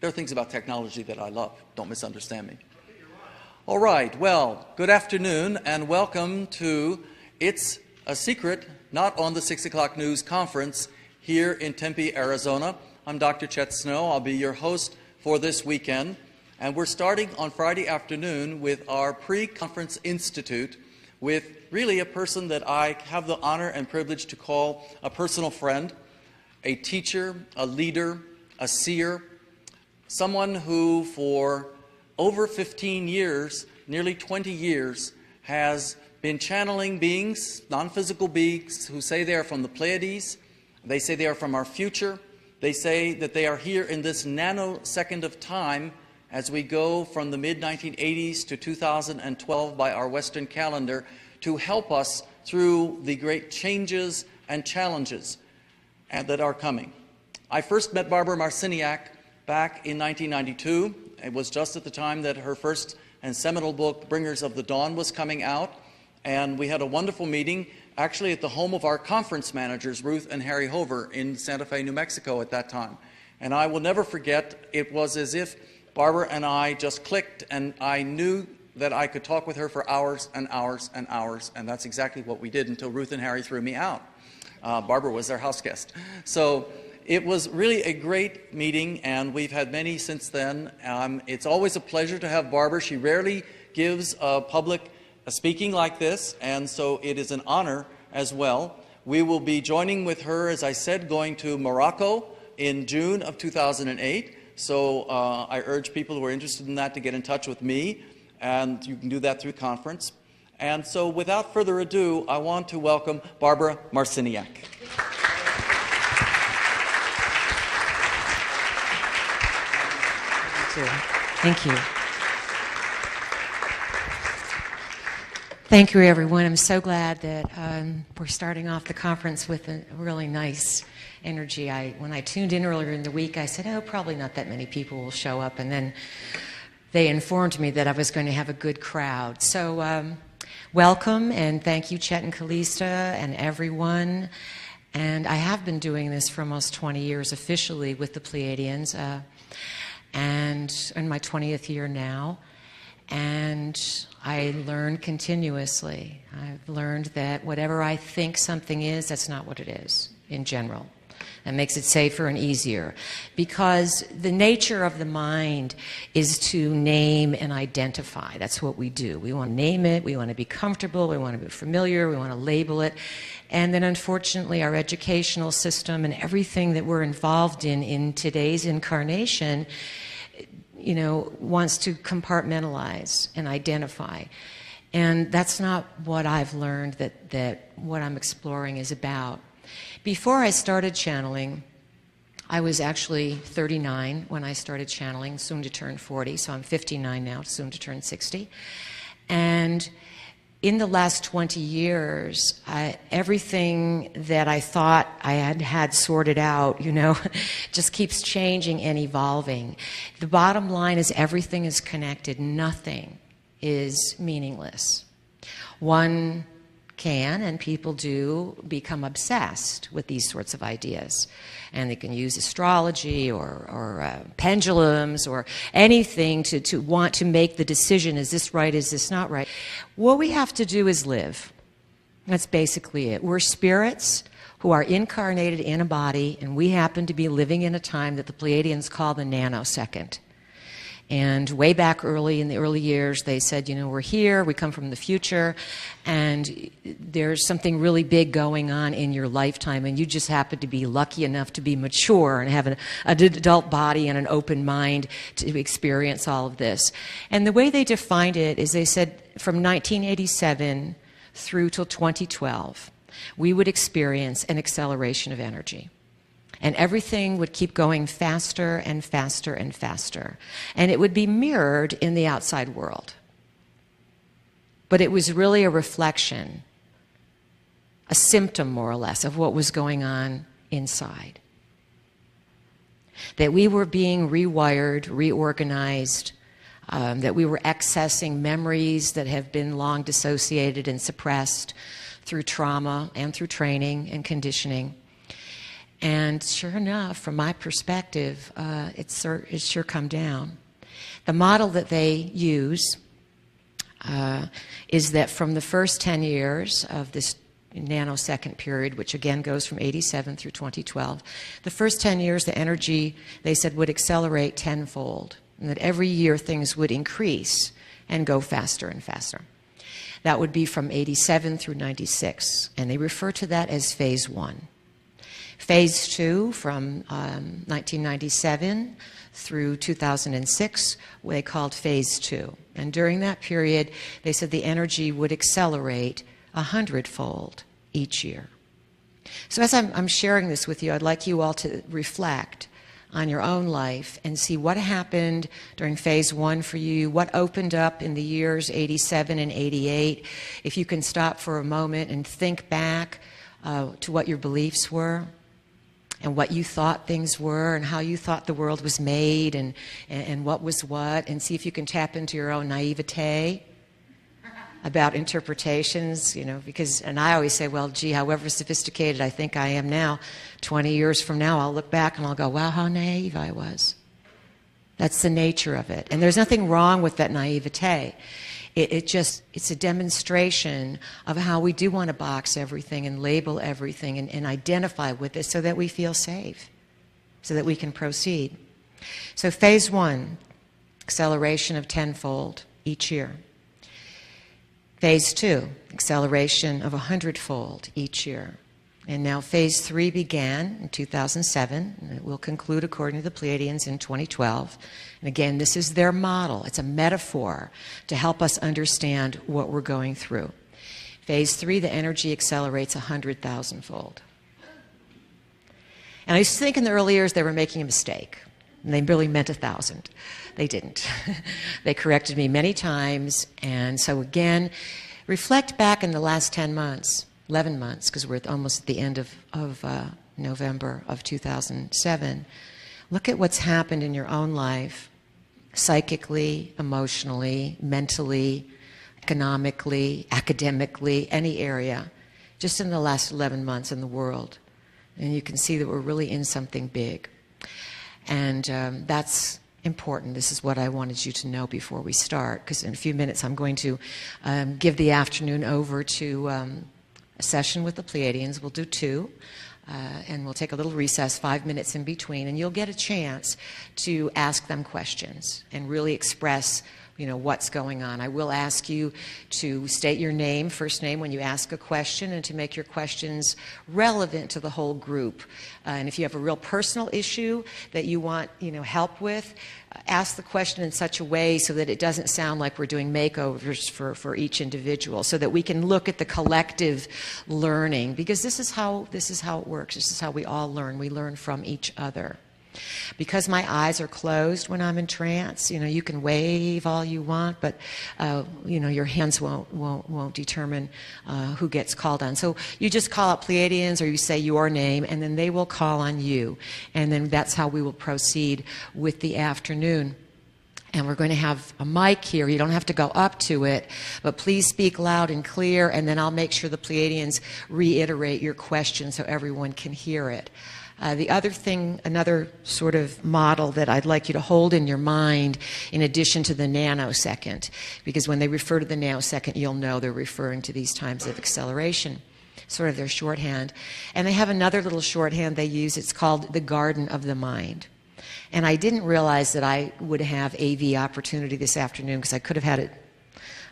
There are things about technology that I love. Don't misunderstand me. All right. Well, good afternoon and welcome to It's a Secret, Not on the 6 o'clock News conference here in Tempe, Arizona. I'm Dr. Chet Snow. I'll be your host for this weekend. And we're starting on Friday afternoon with our pre-conference institute with really a person that I have the honor and privilege to call a personal friend, a teacher, a leader, a seer, someone who for over 15 years, nearly 20 years, has been channeling beings, non-physical beings, who say they are from the Pleiades. They say they are from our future. They say that they are here in this nanosecond of time as we go from the mid-1980s to 2012 by our Western calendar to help us through the great changes and challenges that are coming. I first met Barbara Marciniak back in 1992. It was just at the time that her first and seminal book, Bringers of the Dawn, was coming out. And we had a wonderful meeting, actually at the home of our conference managers, Ruth and Harry Hover, in Santa Fe, New Mexico at that time. And I will never forget, it was as if Barbara and I just clicked, and I knew that I could talk with her for hours and hours and hours, and that's exactly what we did until Ruth and Harry threw me out. Barbara was their house guest. So it was really a great meeting, and we've had many since then. It's always a pleasure to have Barbara. She rarely gives a public speaking like this, and so it is an honor as well. We will be joining with her, as I said, going to Morocco in June of 2008. So I urge people who are interested in that to get in touch with me, and you can do that through conference. And so without further ado, I want to welcome Barbara Marciniak. Thank you. Thank you, everyone. I'm so glad that we're starting off the conference with a really nice energy. When I tuned in earlier in the week, I said, oh, probably not that many people will show up. And then they informed me that I was going to have a good crowd. So welcome, and thank you, Chet and Callista and everyone. And I have been doing this for almost 20 years officially with the Pleiadians, and in my 20th year now. And I learn continuously. I've learned that whatever I think something is, that's not what it is in general. That makes it safer and easier, because the nature of the mind is to name and identify. That's what we do. We want to name it, we want to be comfortable, we want to be familiar, we want to label it. And then unfortunately our educational system and everything that we're involved in today's incarnation, you know, wants to compartmentalize and identify. And that's not what I've learned that what I'm exploring is about. Before I started channeling, I was actually 39 when I started channeling, soon to turn 40, so I'm 59 now, soon to turn 60. And in the last 20 years, everything that I thought I had sorted out, you know, just keeps changing and evolving. The bottom line is everything is connected. Nothing is meaningless. One can, and people do, become obsessed with these sorts of ideas. And they can use astrology or pendulums or anything to want to make the decision, is this right, is this not right? What we have to do is live. That's basically it. We're spirits who are incarnated in a body, and we happen to be living in a time that the Pleiadians call the nanosecond. And way back early in the early years, they said, you know, we're here, we come from the future, and there's something really big going on in your lifetime, and you just happen to be lucky enough to be mature and have an adult body and an open mind to experience all of this. And the way they defined it is they said from 1987 through till 2012, we would experience an acceleration of energy. And everything would keep going faster and faster and faster. And it would be mirrored in the outside world. But it was really a reflection, a symptom more or less, of what was going on inside. That we were being rewired, reorganized, that we were accessing memories that have been long dissociated and suppressed through trauma and through training and conditioning. And sure enough, from my perspective, it's sure come down. The model that they use is that from the first 10 years of this nanosecond period, which again goes from 87 through 2012, the first 10 years, the energy, they said, would accelerate tenfold, and that every year things would increase and go faster and faster. That would be from 87 through 96, and they refer to that as phase 1. Phase 2, from 1997 through 2006, they called phase 2. And during that period, they said the energy would accelerate 100-fold each year. So as I'm sharing this with you, I'd like you all to reflect on your own life and see what happened during phase 1 for you, what opened up in the years 87 and 88. If you can stop for a moment and think back to what your beliefs were and what you thought things were and how you thought the world was made and what was what, and see if you can tap into your own naivete about interpretations, you know, because, and I always say, well, gee, however sophisticated I think I am now, 20 years from now, I'll look back and I'll go, wow, how naive I was. That's the nature of it. And there's nothing wrong with that naivete. It's a demonstration of how we do want to box everything and label everything and identify with it so that we feel safe, so that we can proceed. So phase 1, acceleration of tenfold each year. Phase 2, acceleration of 100-fold each year. And now phase 3 began in 2007, and it will conclude according to the Pleiadians in 2012. And again, this is their model. It's a metaphor to help us understand what we're going through. Phase 3, the energy accelerates 100,000-fold. And I used to think in the early years they were making a mistake, and they really meant 1,000. They didn't. They corrected me many times, and so again, reflect back in the last 10 months, 11 months, because we're almost at the end of November of 2007. Look at what's happened in your own life, psychically, emotionally, mentally, economically, academically, any area, just in the last 11 months in the world. And you can see that we're really in something big. And that's important. This is what I wanted you to know before we start, because in a few minutes I'm going to give the afternoon over to a session with the Pleiadians. We'll do 2, and we'll take a little recess, 5 minutes in between, and you'll get a chance to ask them questions and really express, you know, what's going on. I will ask you to state your name, first name, when you ask a question, and to make your questions relevant to the whole group. And if you have a real personal issue that you want, you know, help with, ask the question in such a way so that it doesn't sound like we're doing makeovers for each individual, so that we can look at the collective learning, because this is how it works. This is how we all learn. We learn from each other. Because my eyes are closed when I'm in trance, you know, you can wave all you want, but you know, your hands won't determine who gets called on. So you just call out Pleiadians, or you say your name, and then they will call on you, and then that's how we will proceed with the afternoon. And we're going to have a mic here. You don't have to go up to it, but please speak loud and clear, and then I'll make sure the Pleiadians reiterate your question so everyone can hear it. The other thing, another sort of model that I'd like you to hold in your mind, in addition to the nanosecond, because when they refer to the nanosecond, you'll know they're referring to these times of acceleration, sort of their shorthand. And they have another little shorthand they use. It's called the Garden of the Mind. And I didn't realize that I would have AV opportunity this afternoon, because I could have had it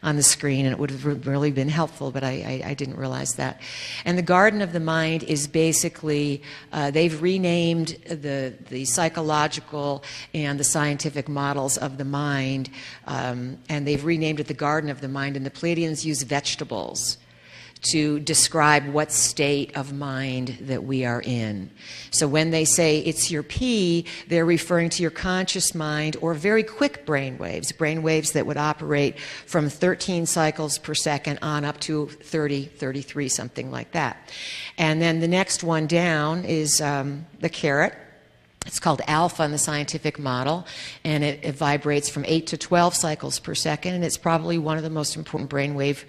on the screen and it would have really been helpful, but I didn't realize that. And the Garden of the Mind is basically, they've renamed the psychological and the scientific models of the mind, and they've renamed it the Garden of the Mind, and the Pleiadians use vegetables to describe what state of mind that we are in. So when they say it's your P, they're referring to your conscious mind or very quick brain waves that would operate from 13 cycles per second on up to 30, 33, something like that. And then the next one down is the carrot. It's called alpha in the scientific model, and it vibrates from 8 to 12 cycles per second, and it's probably one of the most important brainwave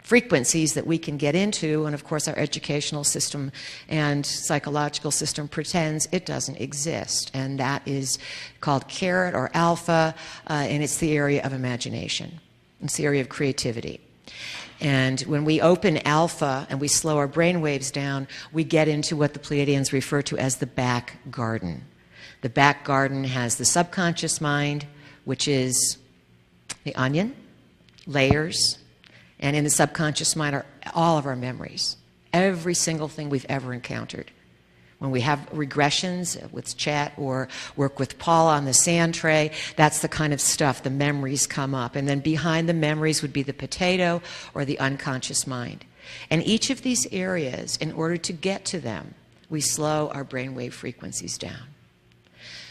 frequencies that we can get into, and of course our educational system and psychological system pretends it doesn't exist, and that is called carrot or alpha, and it's the area of imagination. It's the area of creativity. And when we open alpha and we slow our brain waves down, we get into what the Pleiadians refer to as the back garden. The back garden has the subconscious mind, which is the onion, layers, and in the subconscious mind are all of our memories, every single thing we've ever encountered. When we have regressions with chat or work with Paul on the sand tray, that's the kind of stuff, the memories come up. And then behind the memories would be the potato or the unconscious mind. And each of these areas, in order to get to them, we slow our brainwave frequencies down.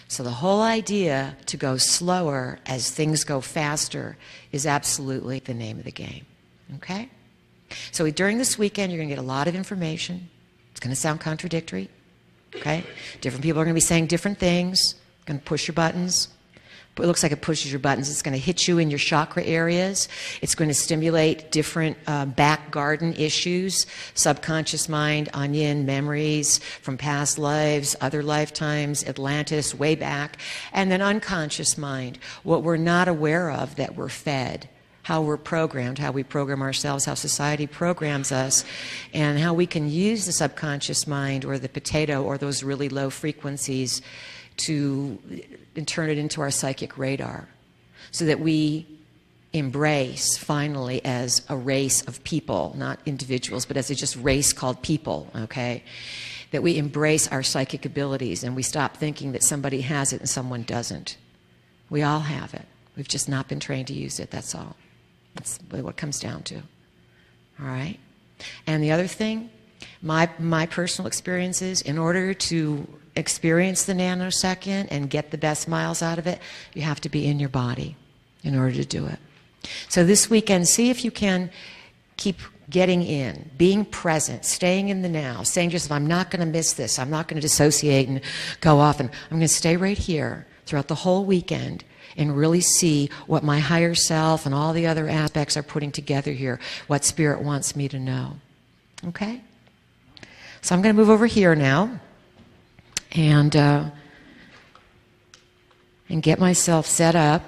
So the whole idea to go slower as things go faster is absolutely the name of the game. Okay? So during this weekend, you're going to get a lot of information. It's going to sound contradictory. Okay? Different people are going to be saying different things. It's going to push your buttons. But it looks like it pushes your buttons. It's going to hit you in your chakra areas. It's going to stimulate different back garden issues, subconscious mind, onion, memories from past lives, other lifetimes, Atlantis, way back, and then unconscious mind, what we're not aware of that we're fed, how we're programmed, how we program ourselves, how society programs us, and how we can use the subconscious mind or the potato or those really low frequencies to turn it into our psychic radar so that we embrace finally as a race of people, not individuals, but as a just race called people, okay? That we embrace our psychic abilities and we stop thinking that somebody has it and someone doesn't. We all have it. We've just not been trained to use it, that's all. That's what it comes down to. All right? And the other thing, my personal experiences, in order to experience the nanosecond and get the best miles out of it, you have to be in your body in order to do it. So this weekend, see if you can keep getting in, being present, staying in the now, saying to yourself, I'm not going to miss this. I'm not going to dissociate and go off, and I'm going to stay right here throughout the whole weekend and really see what my higher self and all the other aspects are putting together here, what Spirit wants me to know. Okay? So I'm going to move over here now and get myself set up.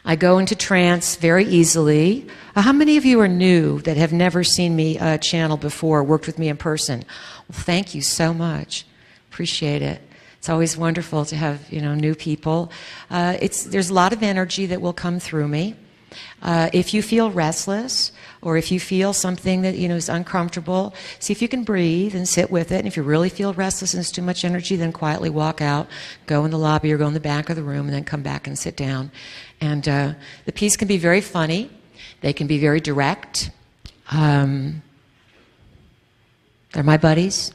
I go into trance very easily. How many of you are new that have never seen me channel before, worked with me in person? Well, thank you so much. Appreciate it. It's always wonderful to have, new people. There's a lot of energy that will come through me. If you feel restless or if you feel something that, is uncomfortable, see if you can breathe and sit with it. And if you really feel restless and it's too much energy, then quietly walk out, go in the lobby or go in the back of the room and then come back and sit down. And the piece can be very funny. They can be very direct. They're my buddies.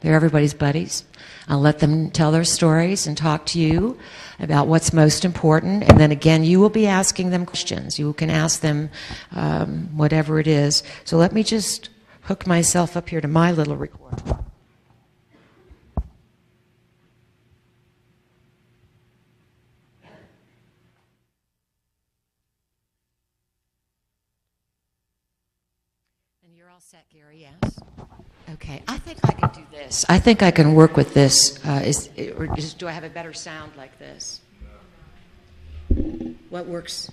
They're everybody's buddies. I'll let them tell their stories and talk to you about what's most important. And then again, you will be asking them questions. You can ask them whatever it is. So let me just hook myself up here to my little recorder. And you're all set, Gary, yes? Okay, I think I can do this. I think I can work with this. Do I have a better sound like this? What works?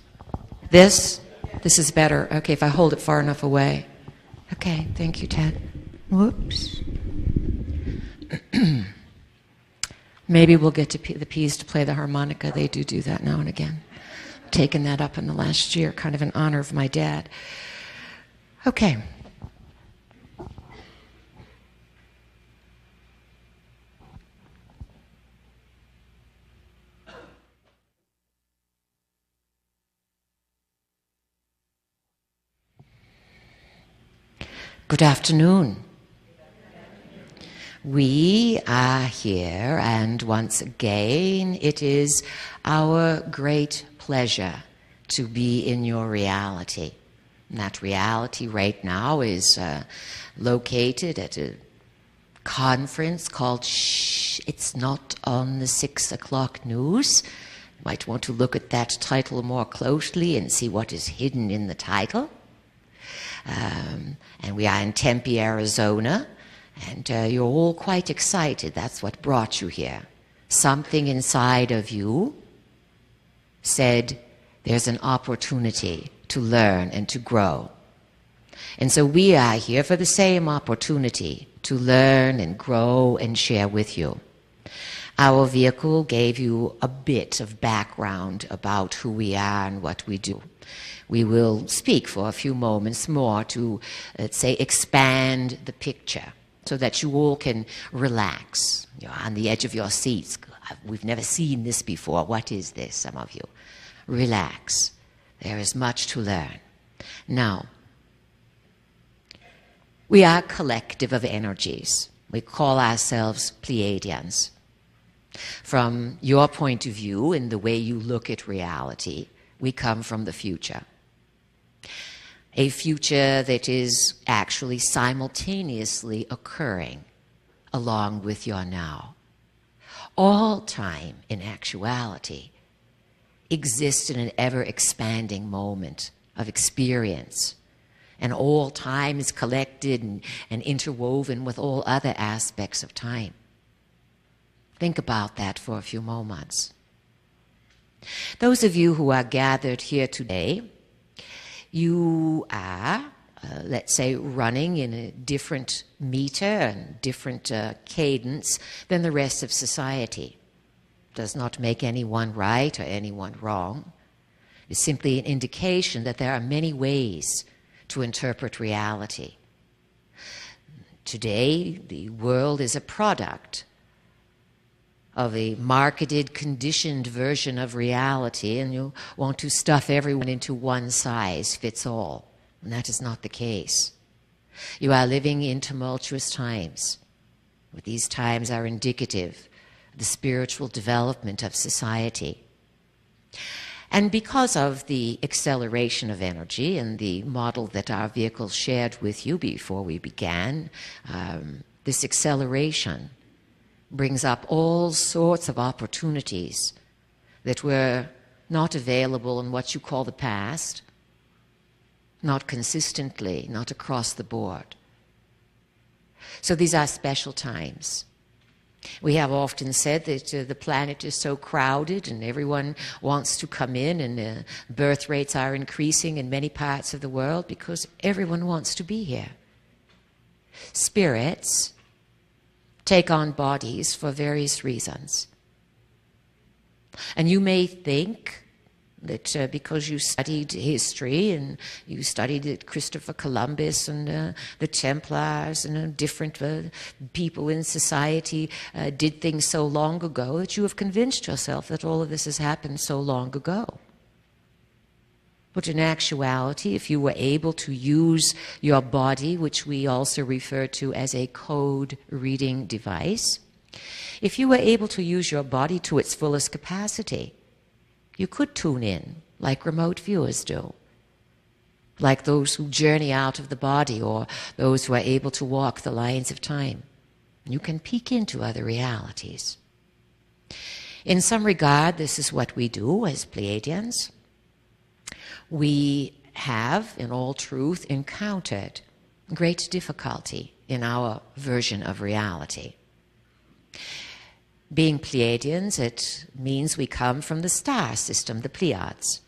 This? This is better. Okay, if I hold it far enough away. Okay, thank you, Ted. Whoops. Maybe we'll get to the P's to play the harmonica. They do that now and again. Taken that up in the last year, kind of in honor of my dad. Okay. Good afternoon. We are here, and once again, it is our great pleasure to be in your reality. And that reality right now is located at a conference called Shh, It's Not on the 6 o'clock News. You might want to look at that title more closely and see what is hidden in the title. And we are in Tempe, Arizona, and you're all quite excited. That's what brought you here. Something inside of you said there's an opportunity to learn and to grow. And so we are here for the same opportunity to learn and grow and share with you. Our vehicle gave you a bit of background about who we are and what we do. We will speak for a few moments more to, let's say, expand the picture so that you all can relax. You're on the edge of your seats. We've never seen this before. What is this, some of you? Relax. There is much to learn. Now, we are a collective of energies. We call ourselves Pleiadians. From your point of view, in the way you look at reality, we come from the future. A future that is actually simultaneously occurring along with your now. All time, in actuality, exists in an ever-expanding moment of experience. And all time is collected and interwoven with all other aspects of time. Think about that for a few moments. Those of you who are gathered here today, you are, let's say, running in a different meter and different cadence than the rest of society. Does not make anyone right or anyone wrong. It's simply an indication that there are many ways to interpret reality. Today, the world is a product of a marketed, conditioned version of reality, and you want to stuff everyone into one size fits all. And that is not the case. You are living in tumultuous times. But these times are indicative of the spiritual development of society. And because of the acceleration of energy and the model that our vehicle shared with you before we began, this acceleration brings up all sorts of opportunities that were not available in what you call the past, not consistently, not across the board. So these are special times. We have often said that the planet is so crowded and everyone wants to come in, and birth rates are increasing in many parts of the world because everyone wants to be here. Spirits take on bodies for various reasons. And you may think that because you studied history and you studied Christopher Columbus and the Templars and different people in society did things so long ago, that you have convinced yourself that all of this has happened so long ago. But in actuality, if you were able to use your body, which we also refer to as a code reading device, if you were able to use your body to its fullest capacity, you could tune in like remote viewers do, like those who journey out of the body or those who are able to walk the lines of time. You can peek into other realities. In some regard, this is what we do as Pleiadians. We have, in all truth, encountered great difficulty in our version of reality. Being Pleiadians, it means we come from the star system, the Pleiades.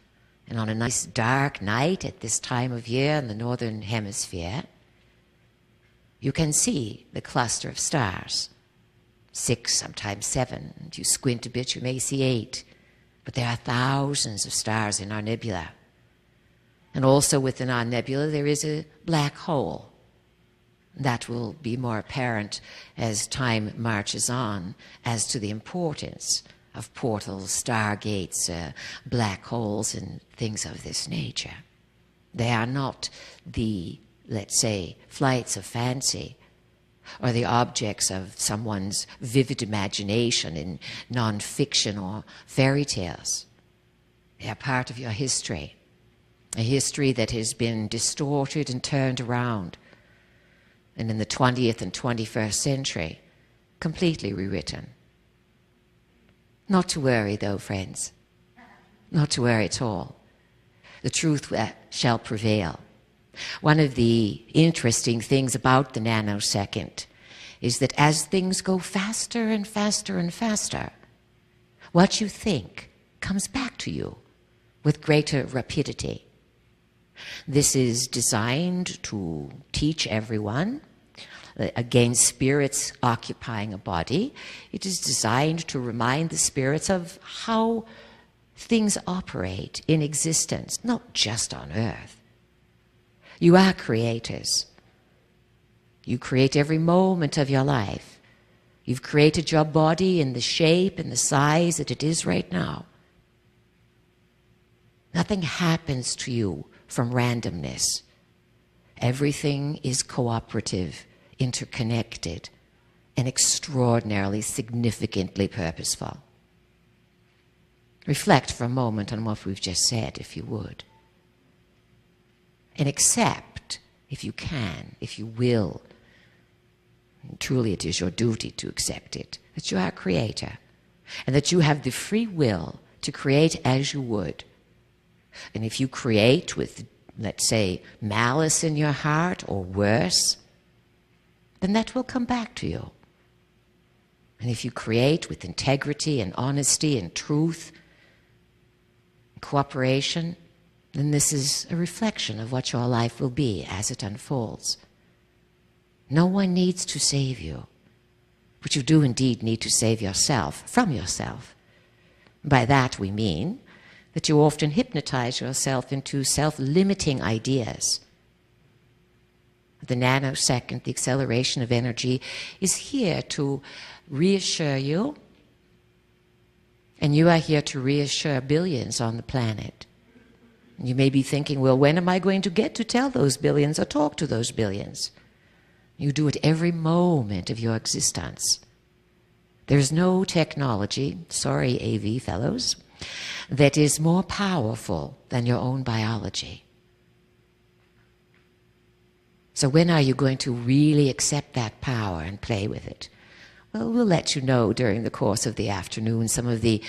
And on a nice dark night at this time of year in the northern hemisphere, you can see the cluster of stars. 6, sometimes 7. If you squint a bit, you may see 8. But there are thousands of stars in our nebula. And also within our nebula, there is a black hole. That will be more apparent as time marches on as to the importance of portals, stargates, black holes, and things of this nature. They are not the, let's say, flights of fancy or the objects of someone's vivid imagination in non-fiction or fairy tales. They are part of your history, a history that has been distorted and turned around, and in the 20th and 21st century, completely rewritten. Not to worry, though, friends. Not to worry at all. The truth shall prevail. One of the interesting things about the nanosecond is that as things go faster and faster and faster, what you think comes back to you with greater rapidity. This is designed to teach everyone. Again, spirits occupying a body. It is designed to remind the spirits of how things operate in existence, not just on Earth. You are creators. You create every moment of your life. You've created your body in the shape and the size that it is right now. Nothing happens to you from randomness. Everything is cooperative, interconnected, and extraordinarily, significantly purposeful. Reflect for a moment on what we've just said, if you would. And accept, if you can, if you will, and truly it is your duty to accept it, that you are a creator, and that you have the free will to create as you would. And if you create with, let's say, malice in your heart or worse, then that will come back to you. And if you create with integrity and honesty and truth, and cooperation, then this is a reflection of what your life will be as it unfolds. No one needs to save you, but you do indeed need to save yourself from yourself. By that we mean that you often hypnotize yourself into self-limiting ideas. The nanosecond, the acceleration of energy, is here to reassure you, and you are here to reassure billions on the planet. You may be thinking, well, when am I going to get to tell those billions or talk to those billions? You do it every moment of your existence. There's no technology, sorry AV fellows, that is more powerful than your own biology. So when are you going to really accept that power and play with it? Well, we'll let you know during the course of the afternoon some of the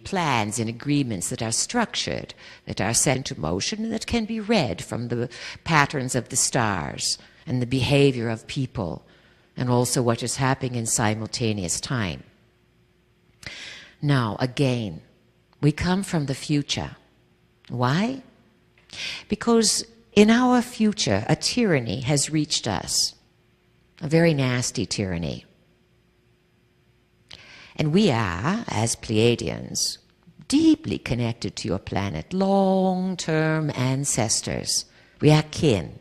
plans and agreements that are structured, that are set into motion, and that can be read from the patterns of the stars and the behavior of people, and also what is happening in simultaneous time. Now, again, we come from the future. Why? Because in our future, a tyranny has reached us, a very nasty tyranny. And we are, as Pleiadians, deeply connected to your planet, long-term ancestors. We are kin.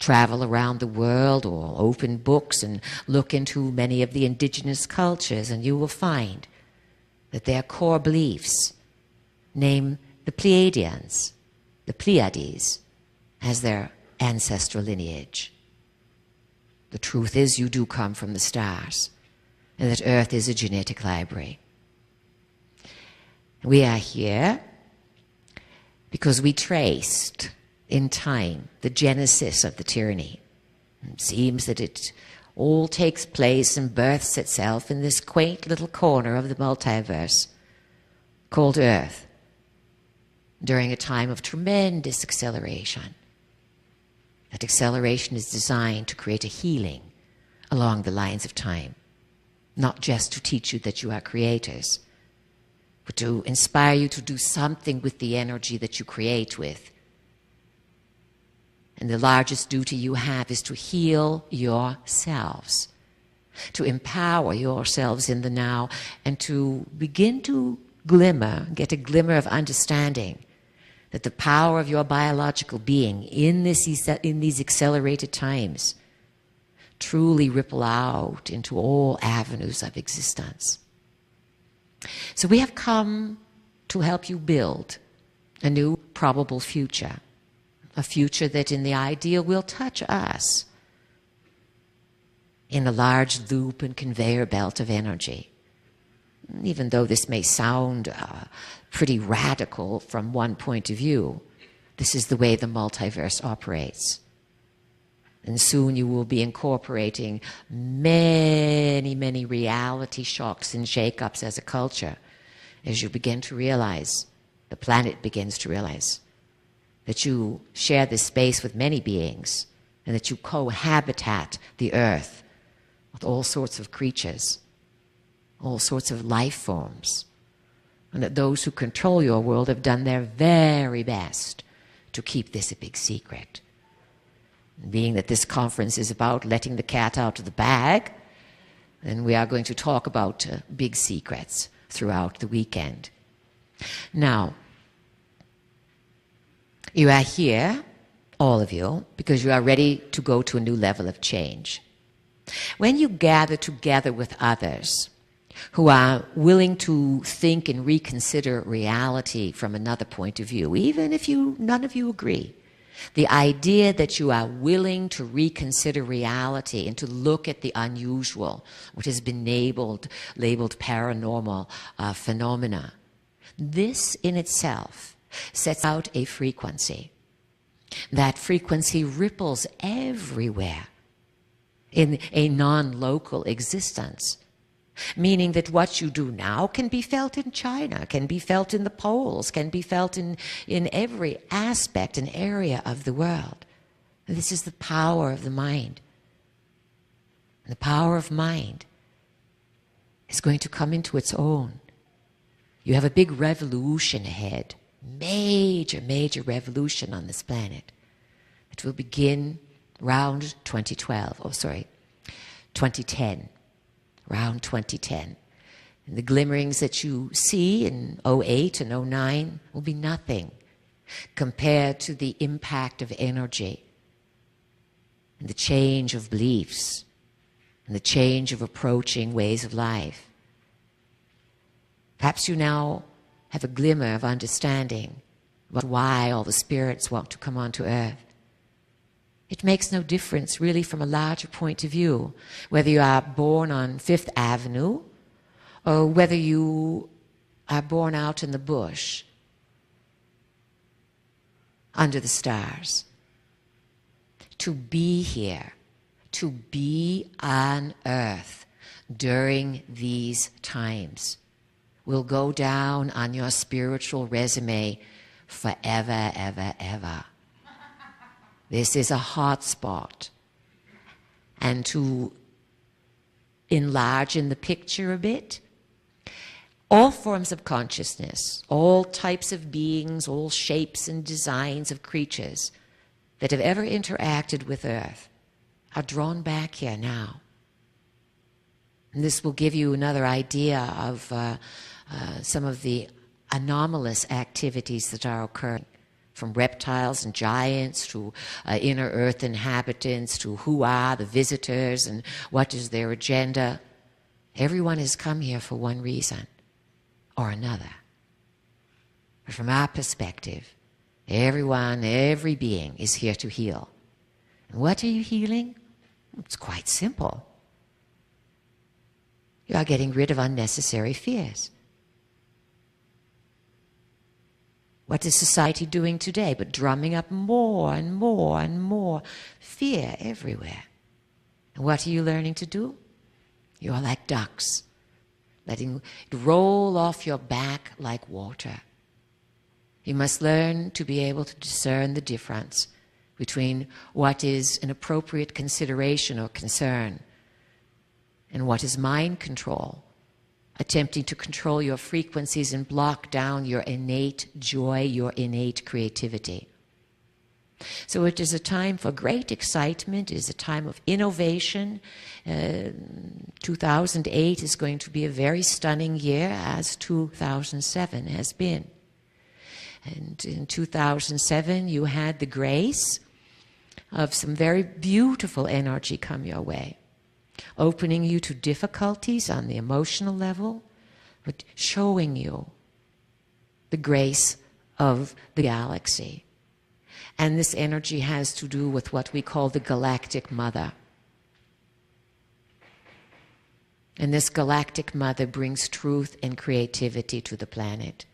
Travel around the world or open books and look into many of the indigenous cultures, and you will find that their core beliefs name the Pleiadians, the Pleiades, as their ancestral lineage. The truth is you do come from the stars, and that Earth is a genetic library. We are here because we traced in time the genesis of the tyranny. It seems that it all takes place and births itself in this quaint little corner of the multiverse called Earth during a time of tremendous acceleration. That acceleration is designed to create a healing along the lines of time, not just to teach you that you are creators, but to inspire you to do something with the energy that you create with. And the largest duty you have is to heal yourselves, to empower yourselves in the now, and to begin to get a glimmer of understanding that the power of your biological being in these accelerated times truly ripple out into all avenues of existence. So we have come to help you build a new probable future. A future that in the ideal will touch us in a large loop and conveyor belt of energy. Even though this may sound pretty radical from one point of view, this is the way the multiverse operates. And soon you will be incorporating many, many reality shocks and shake-ups as a culture as you begin to realize, the planet begins to realize, that you share this space with many beings, and that you cohabitat the earth with all sorts of creatures, all sorts of life forms, and that those who control your world have done their very best to keep this a big secret. And being that this conference is about letting the cat out of the bag, then we are going to talk about big secrets throughout the weekend. Now, you are here, all of you, because you are ready to go to a new level of change. When you gather together with others who are willing to think and reconsider reality from another point of view, even if none of you agree, the idea that you are willing to reconsider reality and to look at the unusual, what has been labeled paranormal phenomena, this in itself sets out a frequency. That frequency ripples everywhere in a non-local existence, meaning that what you do now can be felt in China, can be felt in the poles, can be felt in every aspect and area of the world. This is the power of the mind. And the power of mind is going to come into its own. You have a big revolution ahead. Major, major revolution on this planet. It will begin around 2010, around 2010. And the glimmerings that you see in 08 and 09 will be nothing compared to the impact of energy and the change of beliefs and the change of approaching ways of life. Perhaps you now have a glimmer of understanding about why all the spirits want to come onto earth. It makes no difference, really, from a larger point of view, whether you are born on Fifth Avenue or whether you are born out in the bush under the stars. To be here, to be on earth during these times will go down on your spiritual resume forever, ever, ever. This is a hot spot. And to enlarge in the picture a bit, all forms of consciousness, all types of beings, all shapes and designs of creatures that have ever interacted with Earth are drawn back here now. And this will give you another idea of some of the anomalous activities that are occurring, from reptiles and giants to inner earth inhabitants to who are the visitors and what is their agenda. Everyone has come here for one reason or another. But from our perspective, everyone, every being is here to heal. And what are you healing? It's quite simple. You are getting rid of unnecessary fears. What is society doing today but drumming up more and more and more fear everywhere? And what are you learning to do? You are like ducks, letting it roll off your back like water. You must learn to be able to discern the difference between what is an appropriate consideration or concern and what is mind control, attempting to control your frequencies and block down your innate joy, your innate creativity. So it is a time for great excitement. It is a time of innovation. 2008 is going to be a very stunning year, as 2007 has been. And in 2007, you had the grace of some very beautiful energy come your way, opening you to difficulties on the emotional level, but showing you the grace of the galaxy. And this energy has to do with what we call the galactic mother. And this galactic mother brings truth and creativity to the planet.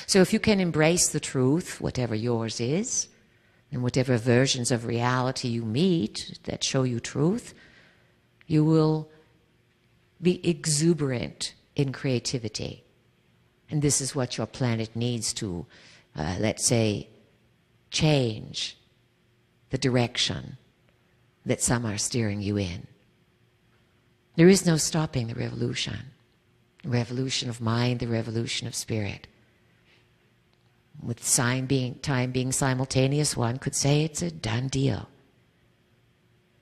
So if you can embrace the truth, whatever yours is, and whatever versions of reality you meet that show you truth, you will be exuberant in creativity. And this is what your planet needs to let's say, change the direction that some are steering you in. There is no stopping the revolution of mind, the revolution of spirit. With time being simultaneous, one could say it's a done deal.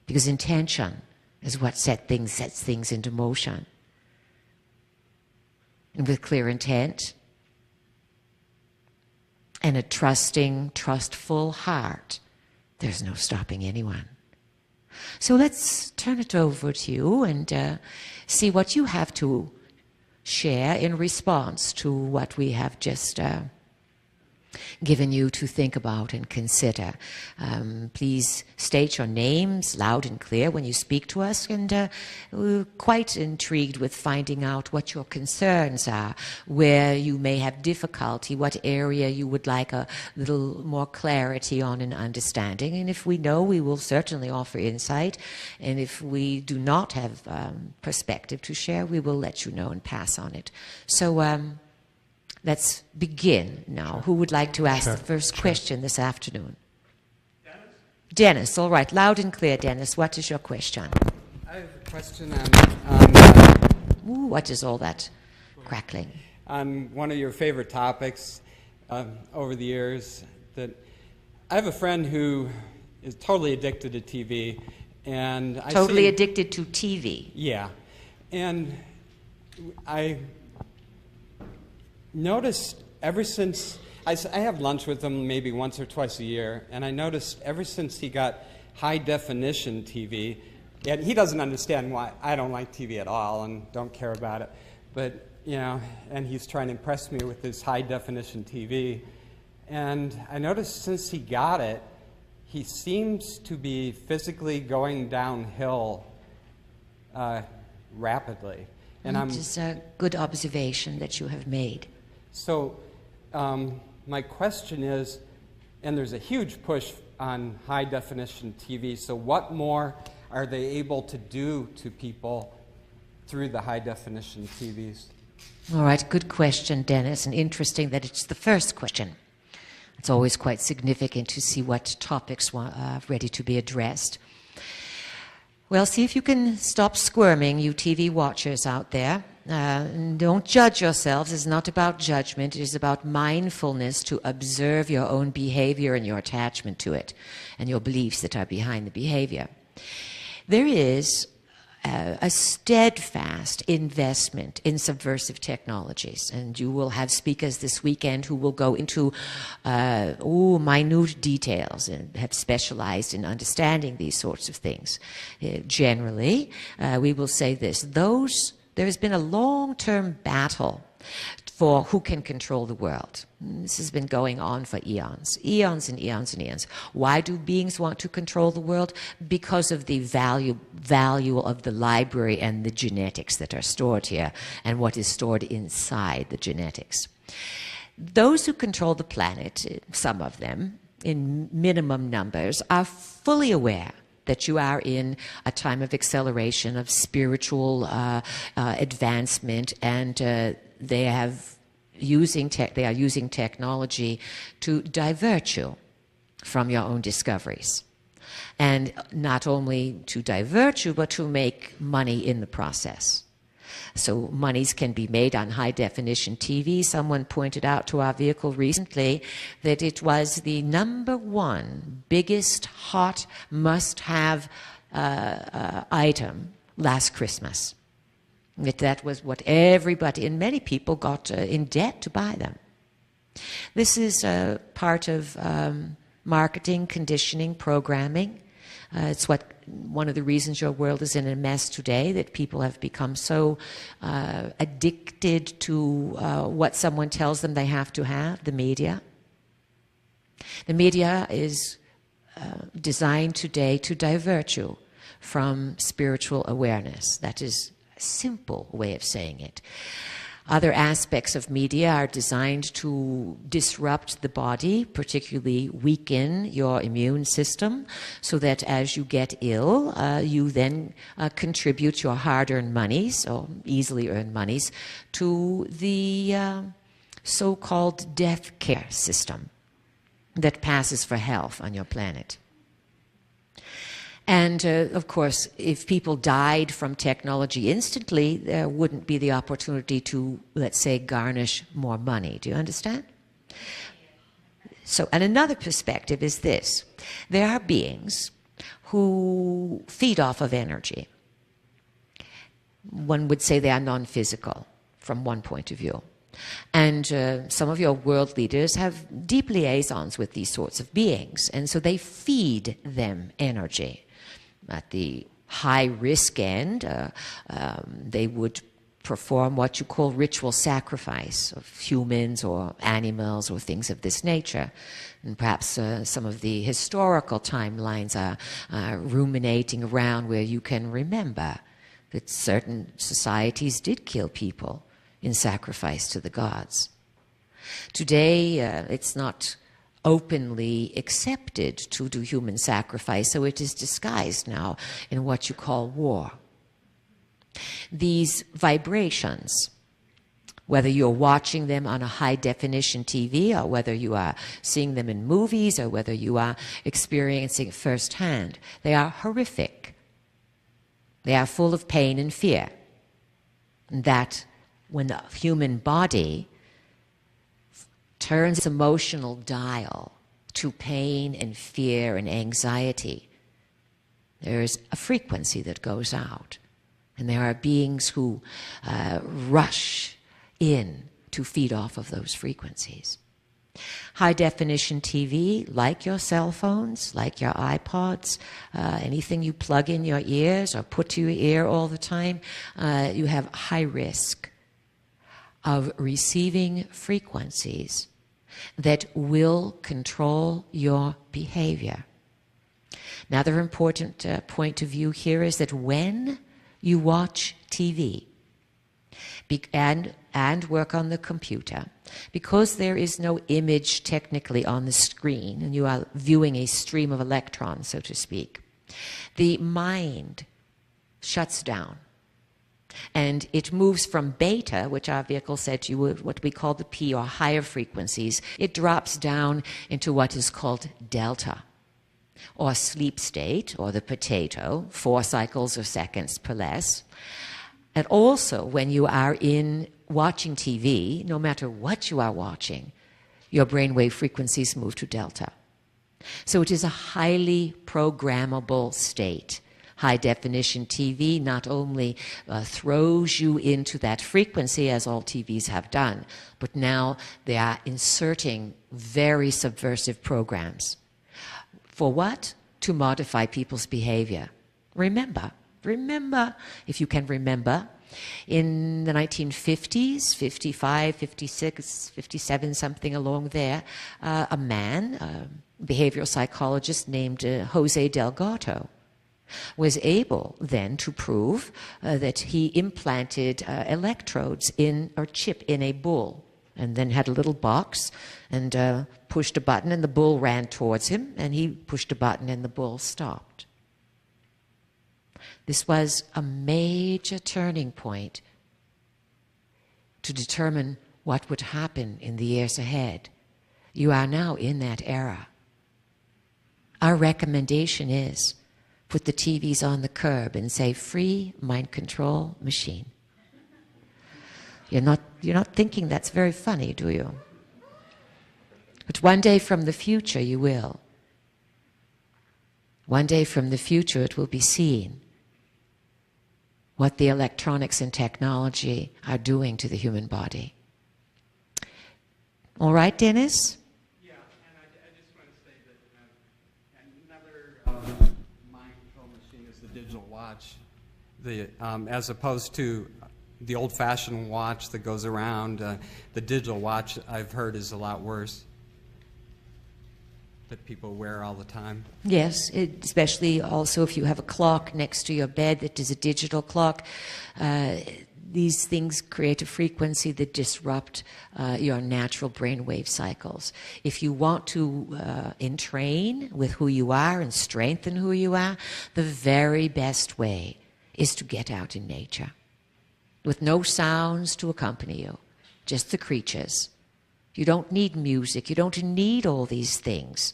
Because intention is what sets things into motion. And with clear intent and a trustful heart, there's no stopping anyone. So let's turn it over to you and see what you have to share in response to what we have just given you to think about and consider. Please state your names loud and clear when you speak to us, and we're quite intrigued with finding out what your concerns are, where you may have difficulty, what area you would like a little more clarity on and understanding. And if we know, we will certainly offer insight, and if we do not have perspective to share, we will let you know and pass on it. So let's begin now. Who would like to ask the first question this afternoon? Dennis, all right. Loud and clear, Dennis. What is your question? I have a question Ooh, what is all that crackling? on one of your favorite topics over the years. That I have a friend who is totally addicted to TV. And Totally addicted to TV? Yeah. And I noticed ever since, I have lunch with him maybe once or twice a year, and I noticed ever since he got high-definition TV, and he doesn't understand why I don't like TV at all and don't care about it, but, you know, and he's trying to impress me with his high-definition TV, and I noticed since he got it, he seems to be physically going downhill rapidly. And It is a good observation that you have made. So my question is, and there's a huge push on high-definition TV, so what more are they able to do to people through the high-definition TVs? All right, good question, Dennis, and interesting that it's the first question. It's always quite significant to see what topics are ready to be addressed. Well, see if you can stop squirming, you TV watchers out there. Don't judge yourselves. It's not about judgment. It is about mindfulness to observe your own behavior and your attachment to it and your beliefs that are behind the behavior. There is a steadfast investment in subversive technologies, and you will have speakers this weekend who will go into minute details and have specialized in understanding these sorts of things. Generally, we will say this: there has been a long-term battle for who can control the world. This has been going on for eons and eons and eons. Why do beings want to control the world? Because of the value of the library and the genetics that are stored here and what is stored inside the genetics. Those who control the planet, some of them, in minimum numbers, are fully aware that you are in a time of acceleration, of spiritual advancement, and they are using technology to divert you from your own discoveries. And not only to divert you, but to make money in the process. So monies can be made on high-definition TV. Someone pointed out to our vehicle recently that it was the #1 biggest hot must-have item last Christmas. That was what everybody, and many people got in debt to buy them. This is part of marketing, conditioning, programming. It's one of the reasons your world is in a mess today, that people have become so addicted to what someone tells them they have to have, the media. The media is designed today to divert you from spiritual awareness. That is a simple way of saying it. Other aspects of media are designed to disrupt the body, particularly weaken your immune system, so that as you get ill, you then contribute your hard-earned monies, or easily earned monies, to the so-called death care system that passes for health on your planet. And, of course, if people died from technology instantly, there wouldn't be the opportunity to, let's say, garnish more money. Do you understand? So, and another perspective is this. There are beings who feed off of energy. One would say they are non-physical from one point of view. And some of your world leaders have deep liaisons with these sorts of beings, and so they feed them energy. At the high-risk end, they would perform what you call ritual sacrifice of humans or animals or things of this nature. And perhaps some of the historical timelines are ruminating around where you can remember that certain societies did kill people in sacrifice to the gods. Today, it's not openly accepted to do human sacrifice, so it is disguised now in what you call war. These vibrations, whether you're watching them on a high-definition TV or whether you are seeing them in movies or whether you are experiencing it firsthand, they are horrific. They are full of pain and fear. And that when the human body turns its emotional dial to pain and fear and anxiety, there's a frequency that goes out. And there are beings who rush in to feed off of those frequencies. High-definition TV, like your cell phones, like your iPods, anything you plug in your ears or put to your ear all the time, you have high risk of receiving frequencies that will control your behavior. Another important point of view here is that when you watch TV and work on the computer, because there is no image technically on the screen and you are viewing a stream of electrons, so to speak, the mind shuts down. And it moves from beta, which our vehicle said to you, what we call the P or higher frequencies. It drops down into what is called delta, or sleep state, or the potato, 4 cycles or seconds per less. And also, when you are in watching TV, no matter what you are watching, your brainwave frequencies move to delta. So it is a highly programmable state. High-definition TV not only throws you into that frequency, as all TVs have done, but now they are inserting very subversive programs. For what? To modify people's behavior. Remember, if you can remember, in the 1950s, 55, 56, 57, something along there, a man, a behavioral psychologist named Jose Delgado, was able then to prove that he implanted electrodes or chip in a bull, and then had a little box and pushed a button and the bull ran towards him, and he pushed a button and the bull stopped. This was a major turning point to determine what would happen in the years ahead. You are now in that era. Our recommendation is put the TVs on the curb and say, free mind control machine. You're not thinking that's very funny, do you? But one day from the future you will. One day from the future it will be seen what the electronics and technology are doing to the human body. All right, Dennis? Yeah, and I just want to say that another mind control machine is the digital watch. As opposed to the old-fashioned watch that goes around, the digital watch I've heard is a lot worse, that people wear all the time. Yes, especially also if you have a clock next to your bed that is a digital clock. These things create a frequency that disrupt your natural brainwave cycles. If you want to entrain with who you are and strengthen who you are, the very best way is to get out in nature with no sounds to accompany you, just the creatures You don't need music. You don't need all these things.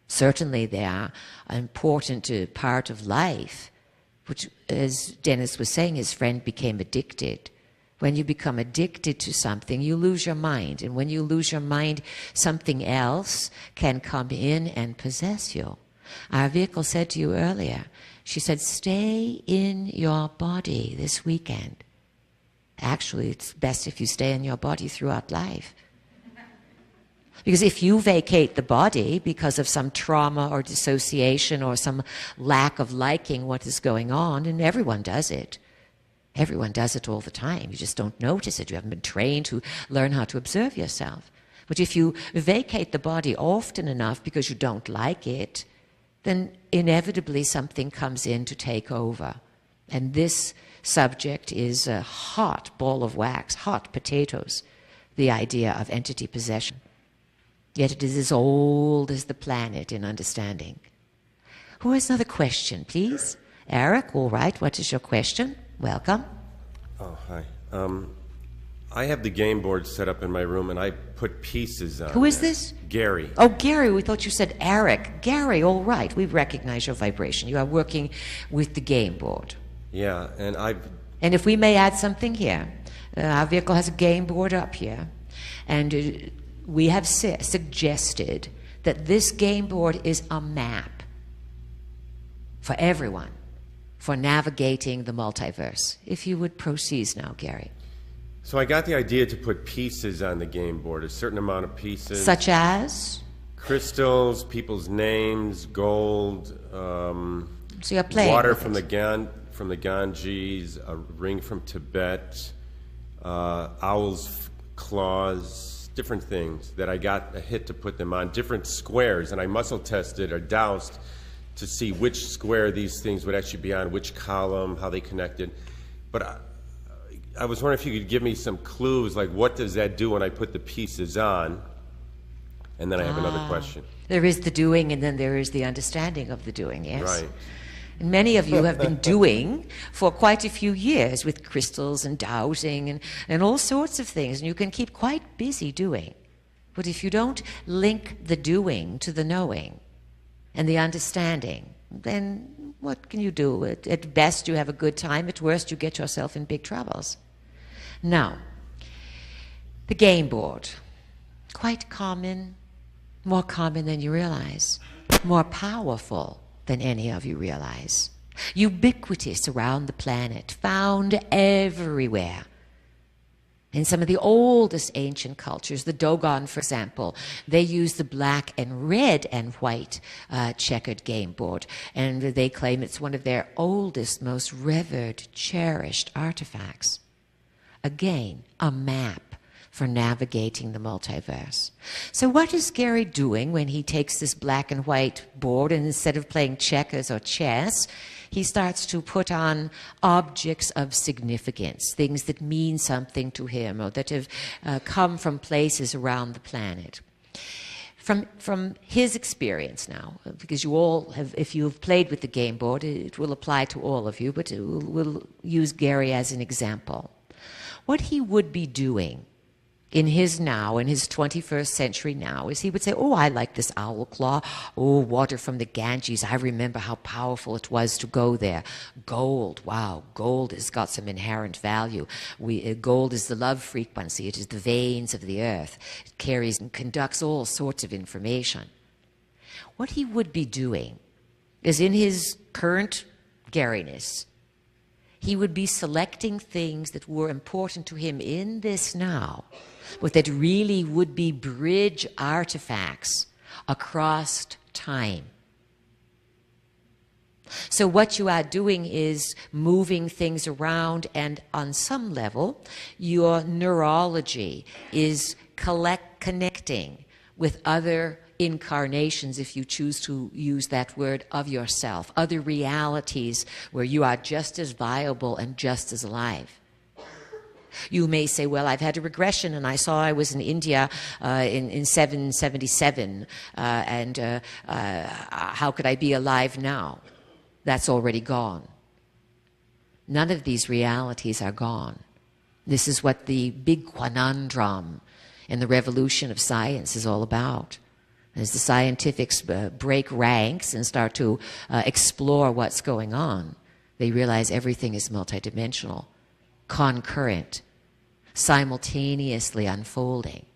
Certainly they are an important part of life, which, as Dennis was saying, his friend became addicted. When you become addicted to something, you lose your mind. And when you lose your mind, something else can come in and possess you. Our vehicle said to you earlier, she said, stay in your body this weekend. Actually, it's best if you stay in your body throughout life. Because if you vacate the body because of some trauma or dissociation or some lack of liking what is going on, and everyone does it. Everyone does it all the time. You just don't notice it. You haven't been trained to learn how to observe yourself. But if you vacate the body often enough because you don't like it, then inevitably something comes in to take over. And this subject is a hot ball of wax, hot potatoes, the idea of entity possession. Yet it is as old as the planet in understanding. Who has another question, please? Eric, all right, what is your question? Welcome. Oh, hi. I have the game board set up in my room, and I put pieces on. Who is this? Gary. Oh, Gary, we thought you said Eric. Gary, all right, we recognize your vibration. You are working with the game board. Yeah, and And if we may add something here, our vehicle has a game board up here, and we have suggested that this game board is a map for everyone for navigating the multiverse. If you would proceed now, Gary. So I got the idea to put pieces on the game board, a certain amount of pieces. Such as? Crystals, people's names, gold, So you're playing water with from the Ganges, a ring from Tibet, owl's claws, different things that I got a hit to put them on, different squares, and I muscle tested or doused to see which square these things would actually be on, which column, how they connected. But I was wondering if you could give me some clues, like what does that do when I put the pieces on? And then I have another question. There is the doing, and then there is the understanding of the doing, yes? Right. And many of you have been doing for quite a few years with crystals and dowsing and all sorts of things, and you can keep quite busy doing. But if you don't link the doing to the knowing and the understanding, then what can you do? At best, you have a good time. At worst, you get yourself in big troubles. Now, the game board, quite common, more common than you realize, more powerful than any of you realize. Ubiquitous around the planet, found everywhere. In some of the oldest ancient cultures, the Dogon, for example, they use the black and red and white checkered game board, and they claim it's one of their oldest, most revered, cherished artifacts. Again, a map for navigating the multiverse. So what is Gary doing when he takes this black and white board, and instead of playing checkers or chess, he starts to put on objects of significance, things that mean something to him or that have come from places around the planet. From his experience now, because you all have, if you've played with the game board, it will apply to all of you, but we'll use Gary as an example. What he would be doing in his now, in his 21st century now, is he would say, oh, I like this owl claw. Oh, water from the Ganges. I remember how powerful it was to go there. Gold, wow, gold has got some inherent value. Gold is the love frequency. It is the veins of the earth. It carries and conducts all sorts of information. What he would be doing is, in his current Garyness, he would be selecting things that were important to him in this now, but that really would be bridge artifacts across time. So what you are doing is moving things around, and on some level, your neurology is connecting with other incarnations, if you choose to use that word, of yourself, other realities where you are just as viable and just as alive. You may say, well, I've had a regression, and I saw I was in India in 777, and how could I be alive now? That's already gone. None of these realities are gone. This is what the big conundrum and the revolution of science is all about. As the scientifics break ranks and start to explore what's going on, they realize everything is multidimensional, concurrent, simultaneously unfolding.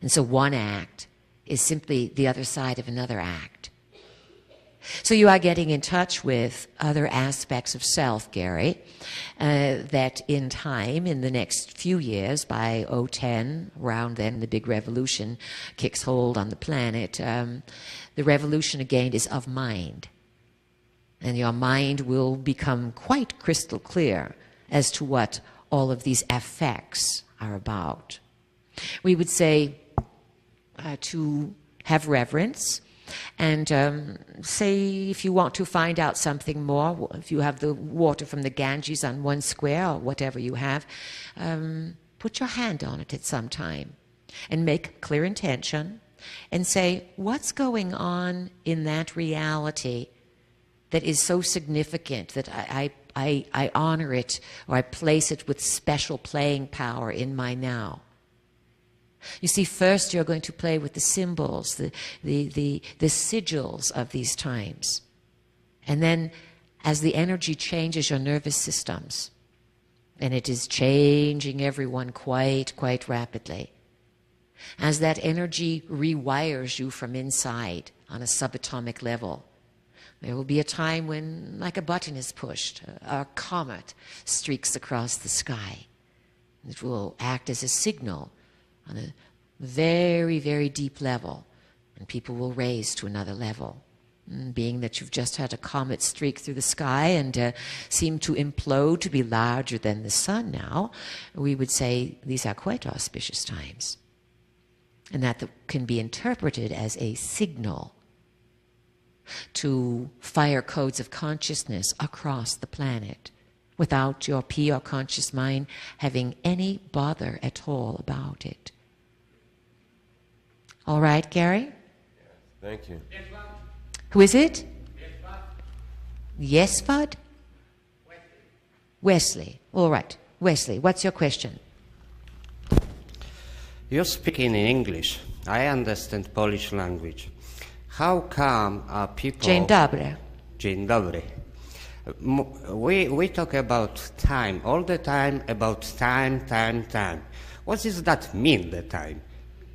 And so one act is simply the other side of another act. So you are getting in touch with other aspects of self, Gary, that in time, in the next few years, by 2010, around then the big revolution kicks hold on the planet, the revolution again is of mind. And your mind will become quite crystal clear as to what all of these effects are about. We would say to have reverence, and say if you want to find out something more, if you have the water from the Ganges on one square or whatever you have, put your hand on it at some time and make clear intention and say, what's going on in that reality that is so significant that I honor it, or I place it with special playing power in my now? You see, first you're going to play with the symbols, the sigils of these times. And then as the energy changes your nervous systems, and it is changing everyone quite rapidly, as that energy rewires you from inside on a subatomic level, there will be a time when, like a button is pushed, a comet streaks across the sky. It will act as a signal on a very deep level, and people will raise to another level. Being that you've just had a comet streak through the sky and seem to implode to be larger than the sun now, we would say these are quite auspicious times. And that can be interpreted as a signal to fire codes of consciousness across the planet, without your pure conscious mind having any bother at all about it. All right, Gary? Thank you. Who is it? Yes, Bud? Wesley. All right. Wesley, what's your question? You're speaking in English. I understand Polish language. How come people... Dzień dobry. Dzień dobry. We talk about time, all the time about time. What does that mean, the time?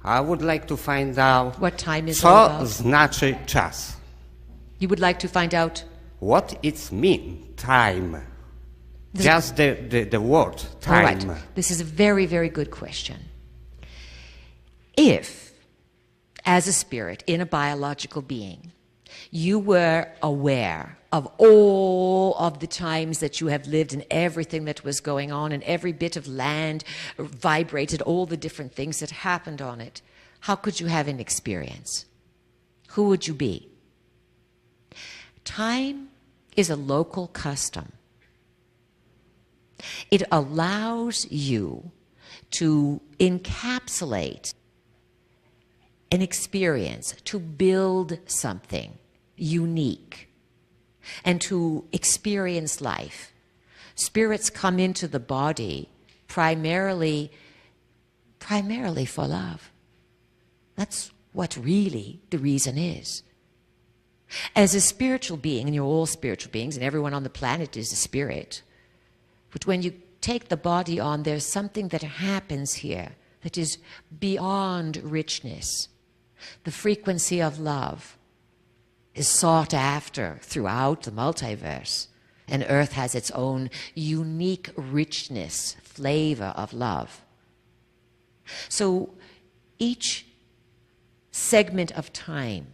I would like to find out... What time is all about? Co znaczy czas? You would like to find out... What it means, time. Just the word, time. All right. This is a very good question. If, as a spirit in a biological being, you were aware of all of the times that you have lived and everything that was going on, and every bit of land vibrated, all the different things that happened on it, how could you have an experience? Who would you be? Time is a local custom. It allows you to encapsulate an experience, to build something unique, and to experience life. Spirits come into the body primarily for love. That's what really the reason is. As a spiritual being, and you're all spiritual beings, and everyone on the planet is a spirit, but when you take the body on, there's something that happens here that is beyond richness. The frequency of love is sought after throughout the multiverse, and Earth has its own unique richness, flavor of love. So each segment of time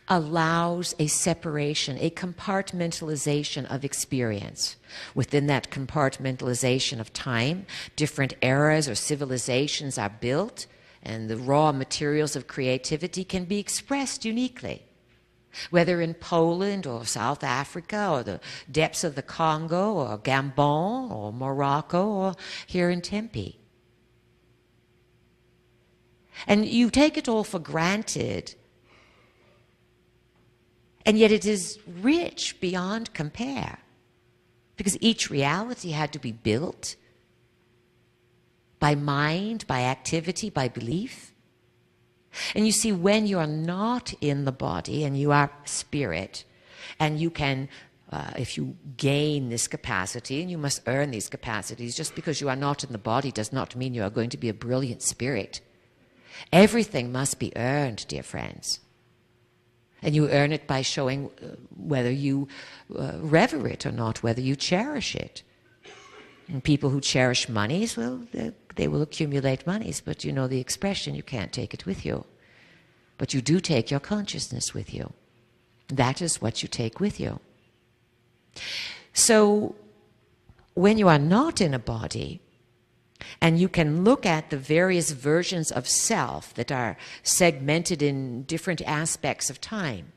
allows a separation, a compartmentalization of experience. Within that compartmentalization of time, different eras or civilizations are built, and the raw materials of creativity can be expressed uniquely. Whether in Poland or South Africa or the depths of the Congo or Gabon or Morocco or here in Tempe. And you take it all for granted, and yet it is rich beyond compare, because each reality had to be built by mind, by activity, by belief. And you see, when you are not in the body and you are spirit, and you can, if you gain this capacity, and you must earn these capacities, just because you are not in the body does not mean you are going to be a brilliant spirit. Everything must be earned, dear friends. And you earn it by showing whether you rever it or not, whether you cherish it. And people who cherish monies, well, they will accumulate monies, but you know the expression, you can't take it with you. But you do take your consciousness with you. That is what you take with you. So, when you are not in a body, and you can look at the various versions of self that are segmented in different aspects of time,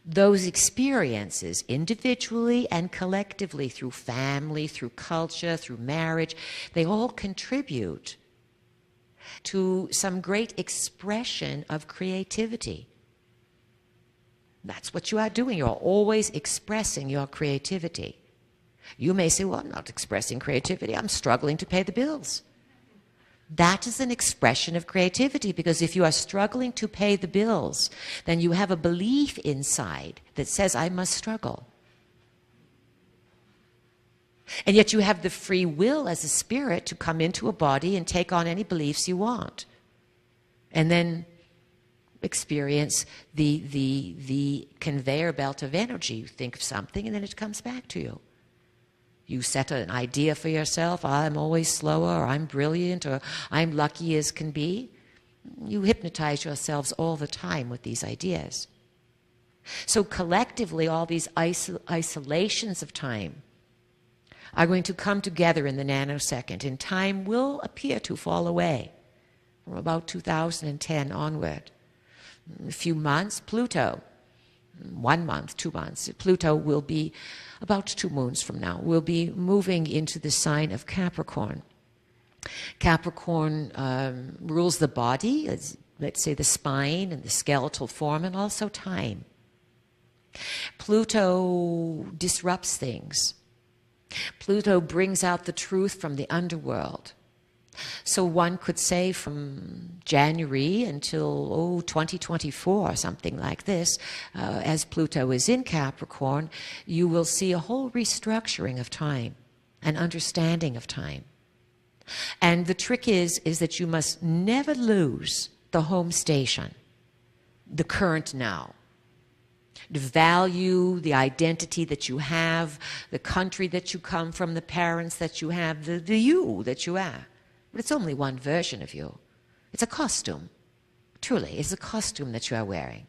those experiences, individually and collectively, through family, through culture, through marriage, they all contribute to some great expression of creativity. That's what you are doing. You're always expressing your creativity. You may say, well, I'm not expressing creativity. I'm struggling to pay the bills. That is an expression of creativity, because if you are struggling to pay the bills, then you have a belief inside that says, I must struggle. And yet you have the free will as a spirit to come into a body and take on any beliefs you want. And then experience the conveyor belt of energy. You think of something and then it comes back to you. You set an idea for yourself, I'm always slower, or I'm brilliant, or I'm lucky as can be. You hypnotize yourselves all the time with these ideas. So collectively, all these isolations of time are going to come together in the nanosecond, and time will appear to fall away from about 2010 onward. In a few months, Pluto, 1 month, 2 months, Pluto will be, about 2 moons from now, will be moving into the sign of Capricorn. Capricorn rules the body, let's say the spine and the skeletal form, and also time. Pluto disrupts things. Pluto brings out the truth from the underworld. So one could say from January until 2024, something like this, as Pluto is in Capricorn, you will see a whole restructuring of time, an understanding of time. And the trick is that you must never lose the home station, the current now. To value the identity that you have, the country that you come from, the parents that you have, the you that you are. But it's only one version of you. It's a costume. Truly, it's a costume that you are wearing.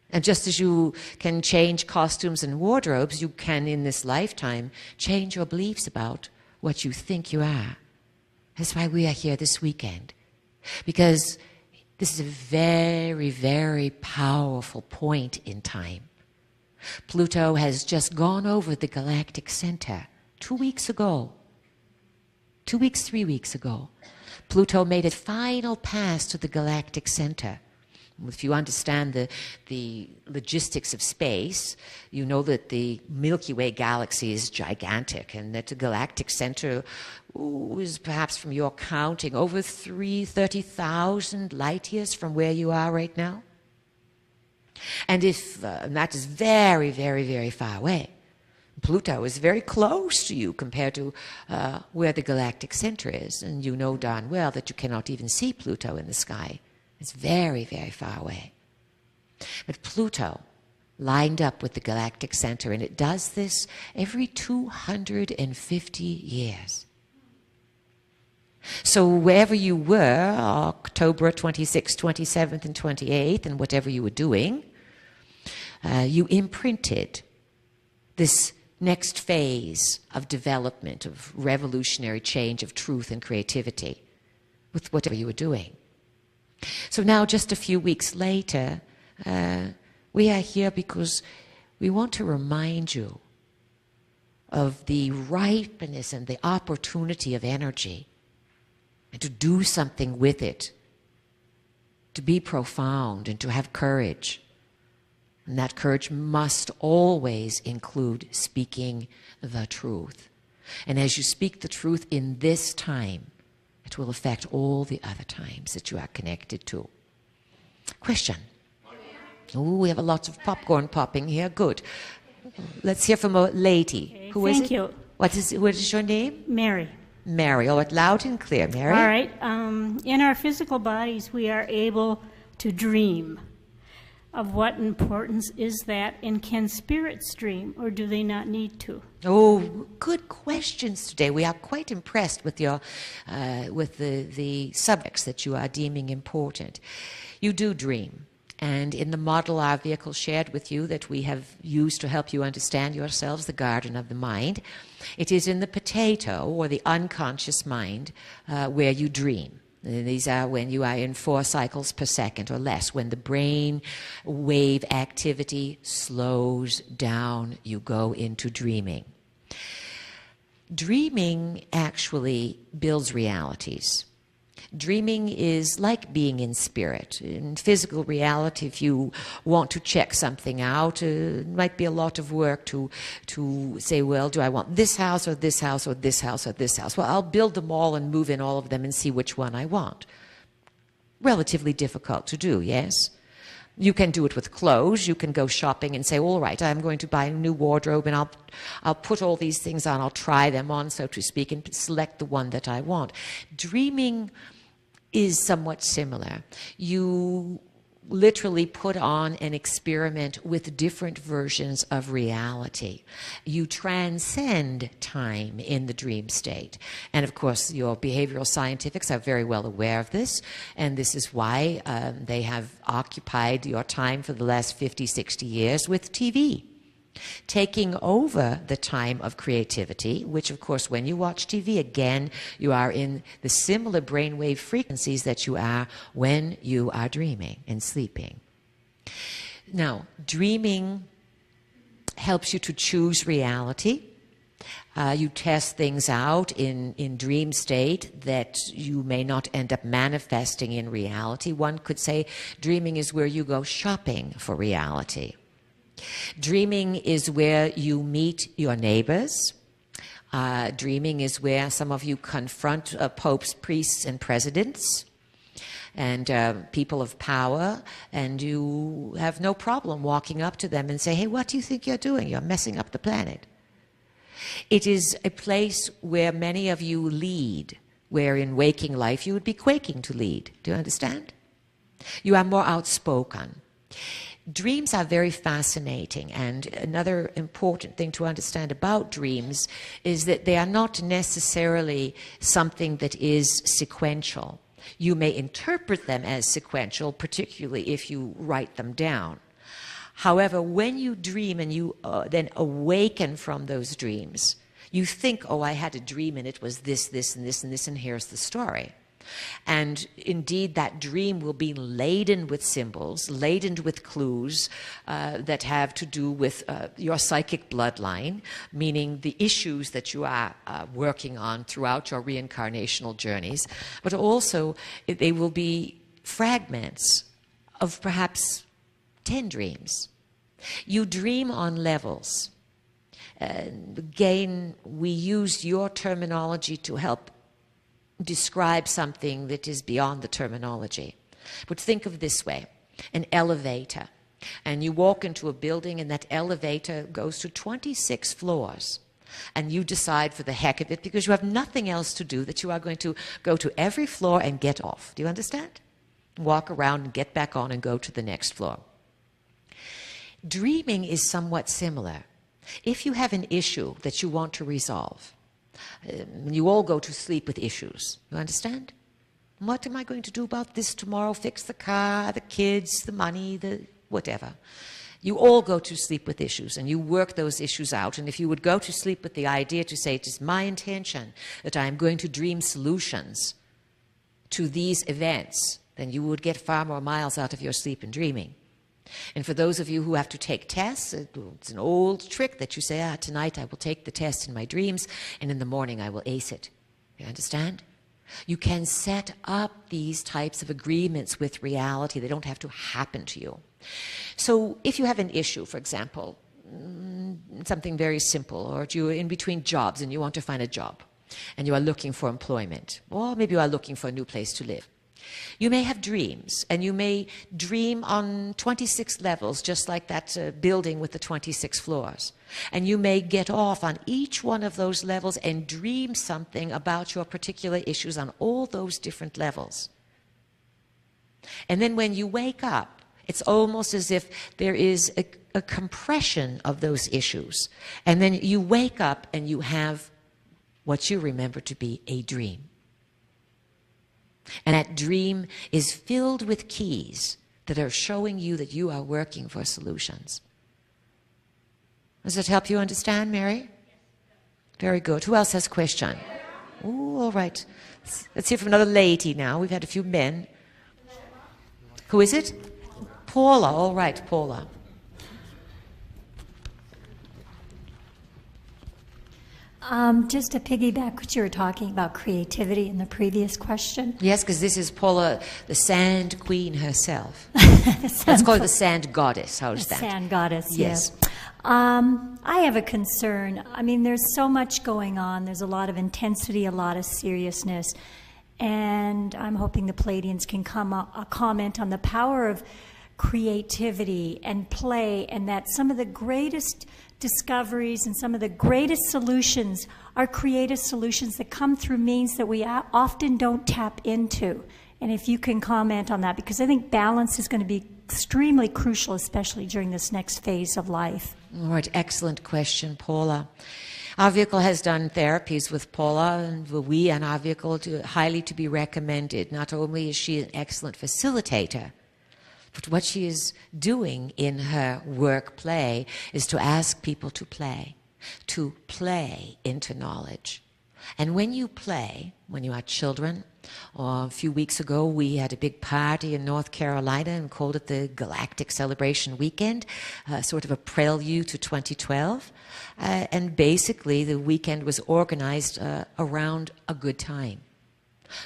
And just as you can change costumes and wardrobes, you can, in this lifetime, change your beliefs about what you think you are. That's why we are here this weekend. Because this is a very, very powerful point in time. Pluto has just gone over the galactic center 2 weeks ago. 2 weeks, 3 weeks ago. Pluto made a final pass to the galactic center. If you understand the logistics of space, you know that the Milky Way galaxy is gigantic, and that the galactic center is perhaps, from your counting, over 30,000 light years from where you are right now. And if that is very, very, very far away. Pluto is very close to you compared to where the galactic center is. And you know darn well that you cannot even see Pluto in the sky. It's very, very far away. But Pluto lined up with the galactic center, and it does this every 250 years. So wherever you were, October 26th, 27th, and 28th, and whatever you were doing, you imprinted this next phase of development, of revolutionary change, of truth and creativity with whatever you were doing. So now, just a few weeks later, we are here because we want to remind you of the ripeness and the opportunity of energy, and to do something with it, to be profound and to have courage. And that courage must always include speaking the truth. And as you speak the truth in this time, it will affect all the other times that you are connected to. Question. Oh, we have a lot of popcorn popping here. Good. Let's hear from a lady. Okay, Who is it? thank you. What is your name? Mary. Mary. Oh, it loud and clear, Mary. All right. In our physical bodies, we are able to dream. Of what importance is that? And can spirits dream, or do they not need to? Oh, good questions today. We are quite impressed with your, with the subjects that you are deeming important. You do dream. And in the model our vehicle shared with you that we have used to help you understand yourselves, the garden of the mind, it is in the potato or the unconscious mind where you dream. And these are when you are in 4 cycles per second or less. When the brain wave activity slows down, you go into dreaming. Dreaming actually builds realities. Dreaming is like being in spirit. In physical reality, if you want to check something out, it might be a lot of work to say, well, do I want this house or this house or this house or this house? Well, I'll build them all and move in all of them and see which one I want. Relatively difficult to do, yes? You can do it with clothes. You can go shopping and say, all right, I'm going to buy a new wardrobe and I'll put all these things on. I'll try them on, so to speak, and select the one that I want. Dreaming is somewhat similar. You literally put on an experiment with different versions of reality. You transcend time in the dream state. And of course, your behavioral scientifics are very well aware of this, and this is why they have occupied your time for the last 50, 60 years with TV. Taking over the time of creativity, which of course when you watch TV, again, you are in the similar brainwave frequencies that you are when you are dreaming and sleeping. Now, dreaming helps you to choose reality. You test things out in dream state that you may not end up manifesting in reality. One could say dreaming is where you go shopping for reality. Dreaming is where you meet your neighbors. Dreaming is where some of you confront popes, priests, and presidents and people of power, and you have no problem walking up to them and say, hey, what do you think you're doing? You're messing up the planet. It is a place where many of you lead, where in waking life you would be quaking to lead. Do you understand? You are more outspoken. Dreams are very fascinating, and another important thing to understand about dreams is that they are not necessarily something that is sequential. You may interpret them as sequential, particularly if you write them down. However, when you dream and you then awaken from those dreams, you think, oh, I had a dream and it was this, this, and this, and this, and here's the story. And indeed, that dream will be laden with symbols, laden with clues that have to do with your psychic bloodline, meaning the issues that you are working on throughout your reincarnational journeys. But also, they will be fragments of perhaps 10 dreams. You dream on levels. Again, we use your terminology to help describe something that is beyond the terminology. But think of this way, an elevator. And you walk into a building and that elevator goes to 26 floors. And you decide for the heck of it, because you have nothing else to do, that you are going to go to every floor and get off. Do you understand? Walk around and get back on and go to the next floor. Dreaming is somewhat similar. If you have an issue that you want to resolve, you all go to sleep with issues. You understand? What am I going to do about this tomorrow? Fix the car, the kids, the money, the whatever. You all go to sleep with issues, and you work those issues out. And if you would go to sleep with the idea to say, it is my intention that I am going to dream solutions to these events, then you would get far more miles out of your sleep and dreaming. And for those of you who have to take tests, it's an old trick that you say, tonight I will take the test in my dreams, and in the morning I will ace it. You understand? You can set up these types of agreements with reality. They don't have to happen to you. So if you have an issue, for example, something very simple, or you're in between jobs and you want to find a job, and you are looking for employment, or maybe you are looking for a new place to live. You may have dreams, and you may dream on 26 levels, just like that building with the 26 floors. And you may get off on each one of those levels and dream something about your particular issues on all those different levels. And then when you wake up, it's almost as if there is a compression of those issues. And then you wake up and you have what you remember to be a dream. And that dream is filled with keys that are showing you that you are working for solutions. Does it help you understand, Mary? Very good. Who else has a question? Ooh, all right. Let's hear from another lady now. We've had a few men. Who is it? Paula. All right, Paula. Just to piggyback what you were talking about creativity in the previous question. Yes, because this is Paula, the sand queen herself. Let's call her the sand goddess. How's that? Sand goddess, yes. I have a concern. I mean, there's so much going on. There's a lot of intensity, a lot of seriousness. And I'm hoping the Pleiadians can comment on the power of creativity and play, and that some of the greatest discoveries and some of the greatest solutions are creative solutions that come through means that we often don't tap into. And if you can comment on that, because I think balance is going to be extremely crucial, especially during this next phase of life. All right, excellent question, Paula. Our vehicle has done therapies with Paula, and we and our vehicle highly to be recommended. Not only is she an excellent facilitator, but what she is doing in her work play is to ask people to play into knowledge. And when you play, when you are children, or a few weeks ago we had a big party in North Carolina and called it the Galactic Celebration Weekend, sort of a prelude to 2012. And basically the weekend was organized around a good time.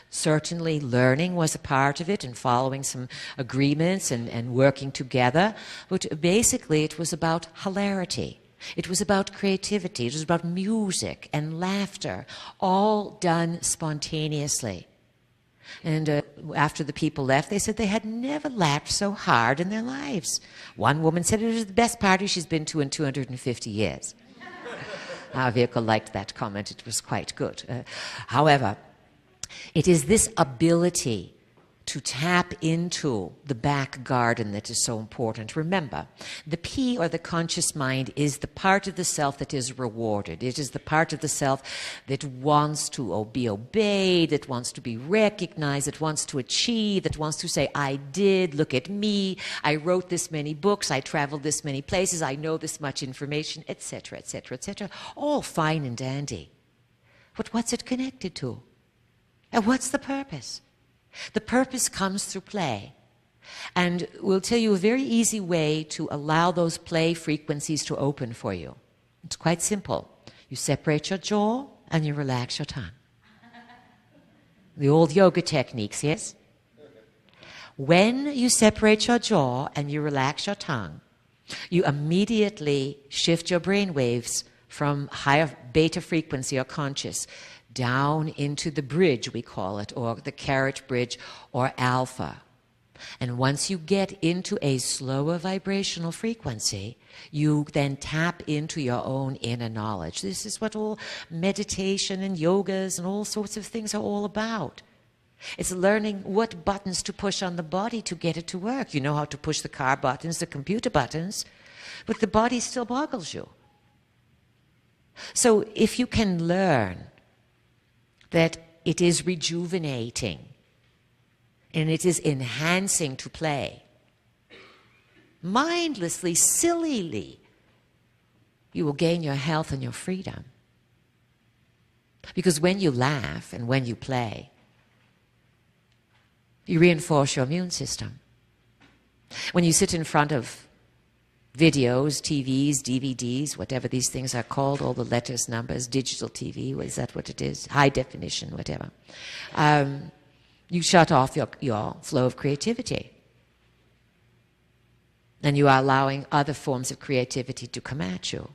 Certainly learning was a part of it, and following some agreements and working together. But basically it was about hilarity. It was about creativity. It was about music and laughter, all done spontaneously. And after the people left, they said they had never laughed so hard in their lives. One woman said it was the best party she's been to in 250 years. Our vehicle liked that comment. It was quite good. However, it is this ability to tap into the back garden that is so important. Remember, the P, or the conscious mind, is the part of the self that is rewarded. It is the part of the self that wants to be obeyed, that wants to be recognized, that wants to achieve, that wants to say, I did, look at me, I wrote this many books, I traveled this many places, I know this much information, etc., etc., etc. All fine and dandy. But what's it connected to? And what's the purpose? The purpose comes through play. And we'll tell you a very easy way to allow those play frequencies to open for you. It's quite simple. You separate your jaw and you relax your tongue. The old yoga techniques, yes? When you separate your jaw and you relax your tongue, you immediately shift your brain waves from higher beta frequency or conscious down into the bridge, we call it, or the carrot bridge, or alpha. And once you get into a slower vibrational frequency, you then tap into your own inner knowledge. This is what all meditation and yogas and all sorts of things are all about. It's learning what buttons to push on the body to get it to work. You know how to push the car buttons, the computer buttons, but the body still boggles you. So if you can learn that it is rejuvenating and it is enhancing to play, mindlessly, sillily, you will gain your health and your freedom. Because when you laugh and when you play, you reinforce your immune system. When you sit in front of videos, TVs, DVDs, whatever these things are called, all the letters, numbers, digital TV, is that what it is? High definition, whatever. You shut off your flow of creativity. And you are allowing other forms of creativity to come at you.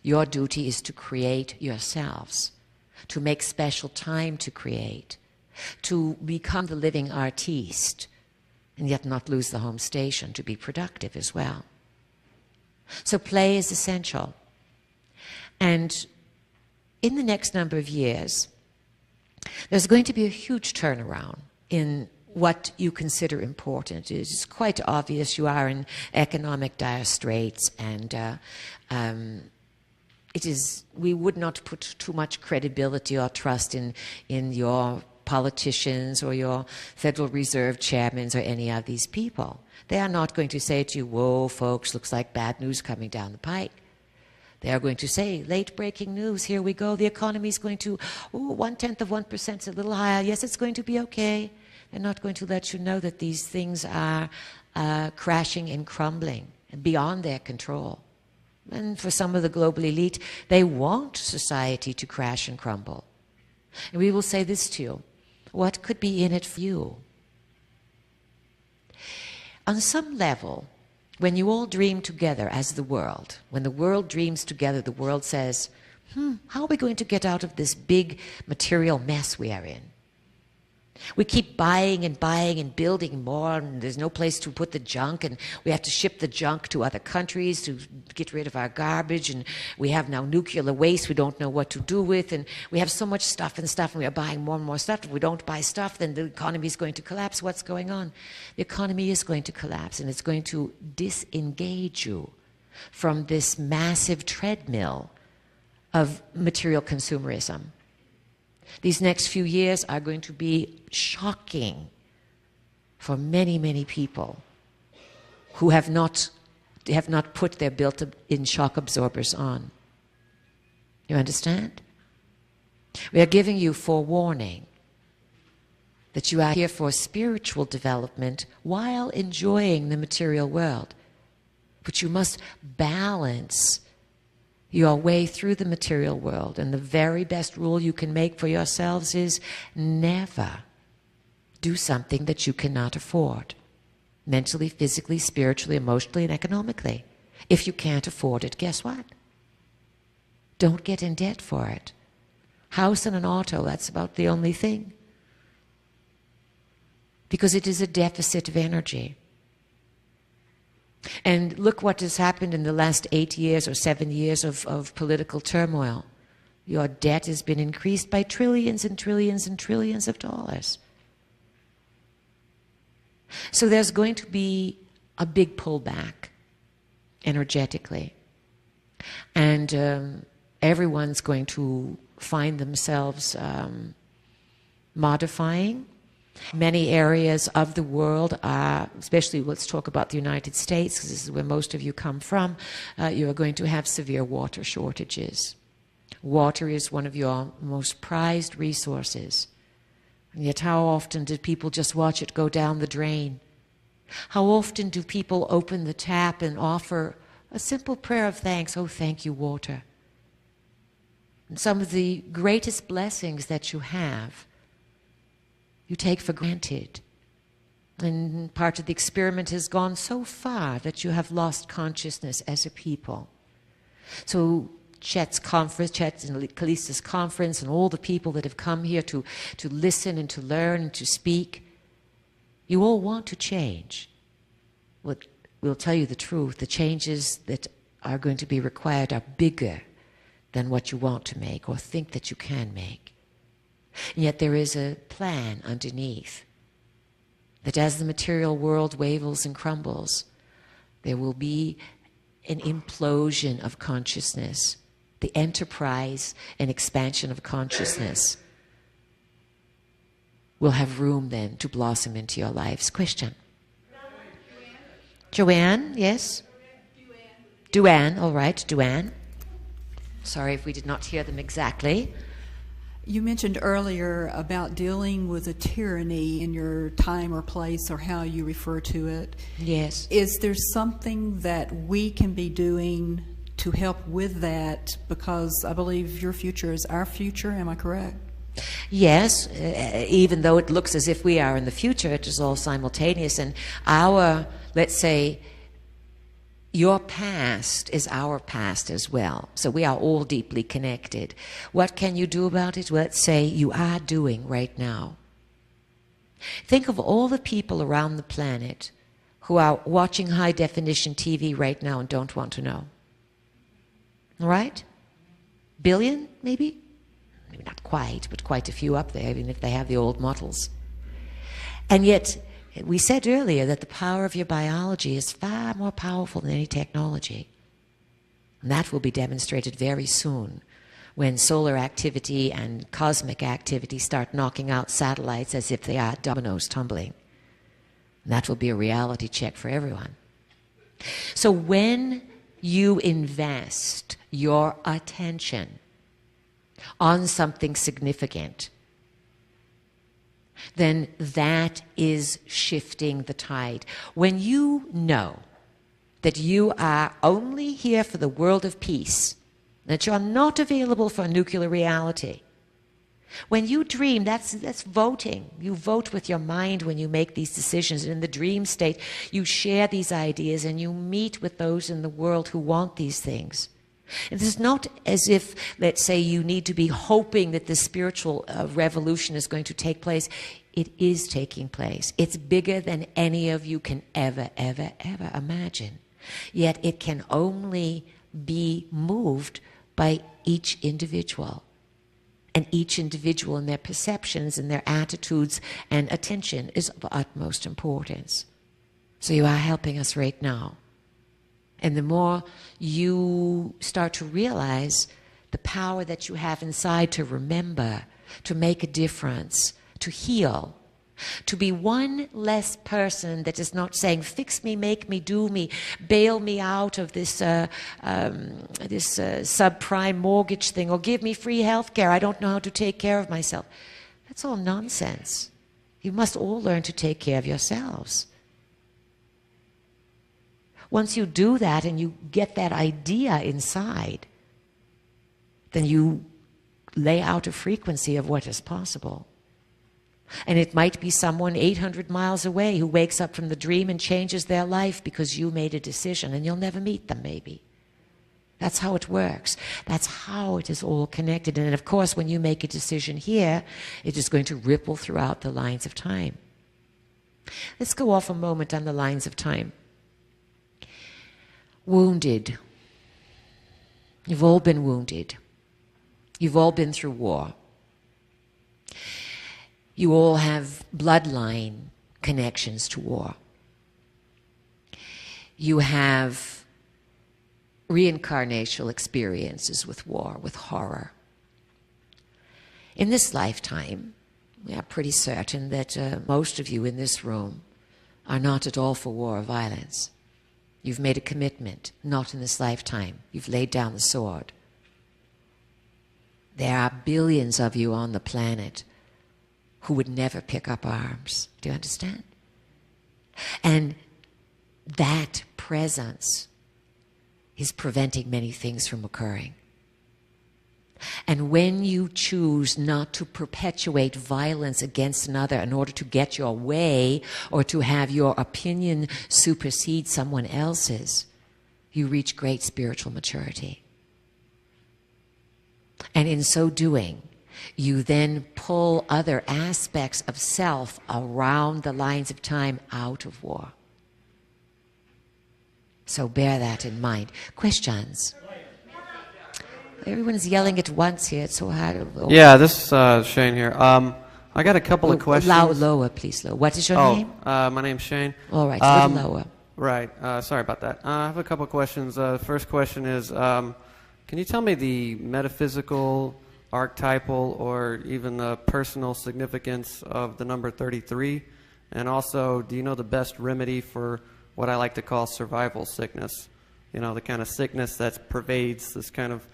Your duty is to create yourselves, to make special time to create, to become the living artiste, and yet not lose the home station, to be productive as well. So play is essential. And in the next number of years, there's going to be a huge turnaround in what you consider important. It's quite obvious you are in economic dire straits, and we would not put too much credibility or trust in your politicians or your Federal Reserve chairmen or any of these people. They are not going to say to you, whoa, folks, looks like bad news coming down the pike. They are going to say, late breaking news, here we go, the economy is going to, 0.1% is a little higher, yes, it's going to be okay. They're not going to let you know that these things are crashing and crumbling and beyond their control. And for some of the global elite, they want society to crash and crumble. And we will say this to you, what could be in it for you? On some level, when you all dream together as the world, when the world dreams together, the world says, how are we going to get out of this big material mess we are in? We keep buying and buying and building more, and there's no place to put the junk, and we have to ship the junk to other countries to get rid of our garbage, and we have now nuclear waste we don't know what to do with, and we have so much stuff, and we are buying more and more stuff. If we don't buy stuff, then the economy is going to collapse. What's going on? The economy is going to collapse, and it's going to disengage you from this massive treadmill of material consumerism. These next few years are going to be shocking for many, many people who have not put their built-in shock absorbers on. You understand? We are giving you forewarning that you are here for spiritual development while enjoying the material world. But you must balance your way through the material world. And the very best rule you can make for yourselves is never do something that you cannot afford. Mentally, physically, spiritually, emotionally, and economically. If you can't afford it, guess what? Don't get in debt for it. House and an auto, that's about the only thing. Because it is a deficit of energy. And look what has happened in the last 8 years or 7 years of political turmoil. Your debt has been increased by trillions and trillions and trillions of dollars. So there's going to be a big pullback energetically. And everyone's going to find themselves modifying. Many areas of the world are, especially let's talk about the United States, because this is where most of you come from, you are going to have severe water shortages. Water is one of your most prized resources. And yet how often do people just watch it go down the drain? How often do people open the tap and offer a simple prayer of thanks? Oh, thank you, water. And some of the greatest blessings that you have, you take for granted. And part of the experiment has gone so far that you have lost consciousness as a people. So Chet's and Kalista's conference and all the people that have come here to listen and to learn and to speak, you all want to change. We'll tell you the truth. The changes that are going to be required are bigger than what you want to make or think that you can make. And yet there is a plan underneath that as the material world wavels and crumbles, there will be an implosion of consciousness, the enterprise and expansion of consciousness will have room then to blossom into your lives. Question? Joanne, yes? Duane, all right, Duane. Sorry if we did not hear them exactly. You mentioned earlier about dealing with a tyranny in your time or place or how you refer to it. Yes. Is there something that we can be doing to help with that? Because I believe your future is our future, am I correct? Yes, even though it looks as if we are in the future, it is all simultaneous. And our, let's say, Your past is our past as well. So we are all deeply connected. What can you do about it? Let's say you are doing right now. Think of all the people around the planet who are watching high-definition TV right now and don't want to know. All right? Billion, maybe? Maybe not quite, but quite a few up there, even if they have the old models. And yet, we said earlier that the power of your biology is far more powerful than any technology. And that will be demonstrated very soon when solar activity and cosmic activity start knocking out satellites as if they are dominoes tumbling. And that will be a reality check for everyone. So when you invest your attention on something significant, then that is shifting the tide. When you know that you are only here for the world of peace, that you're not available for nuclear reality, when you dream, that's voting. You vote with your mind when you make these decisions. And in the dream state, you share these ideas and you meet with those in the world who want these things. It is not as if, let's say, you need to be hoping that the spiritual revolution is going to take place. It is taking place. It's bigger than any of you can ever, ever, ever imagine. Yet it can only be moved by each individual. And each individual in their perceptions and their attitudes and attention is of utmost importance. So you are helping us right now. And the more you start to realize the power that you have inside to remember, to make a difference, to heal, to be one less person that is not saying, fix me, make me, do me, bail me out of this subprime mortgage thing, or give me free health care. I don't know how to take care of myself. That's all nonsense. You must all learn to take care of yourselves. Once you do that and you get that idea inside, then you lay out a frequency of what is possible. And it might be someone 800 miles away who wakes up from the dream and changes their life because you made a decision, and you'll never meet them, maybe. That's how it works. That's how it is all connected. And of course, when you make a decision here, it is going to ripple throughout the lines of time. Let's go off a moment on the lines of time. Wounded. You've all been wounded. You've all been through war. You all have bloodline connections to war. You have reincarnational experiences with war, with horror. In this lifetime, we are pretty certain that most of you in this room are not at all for war or violence. You've made a commitment, not in this lifetime. You've laid down the sword. There are billions of you on the planet who would never pick up arms. Do you understand? And that presence is preventing many things from occurring. And when you choose not to perpetuate violence against another in order to get your way or to have your opinion supersede someone else's, you reach great spiritual maturity. And in so doing, you then pull other aspects of self around the lines of time out of war. So bear that in mind. Questions? Everyone's yelling at once here. It's so hard. Yeah, this is Shane here. I got a couple of questions. Lower, please. Lower. What is your name? My name's Shane. All right, a little lower. Right. Sorry about that. I have a couple of questions. First question is, can you tell me the metaphysical, archetypal, or even the personal significance of the number 33? And also, do you know the best remedy for what I like to call survival sickness? You know, the kind of sickness that pervades this kind of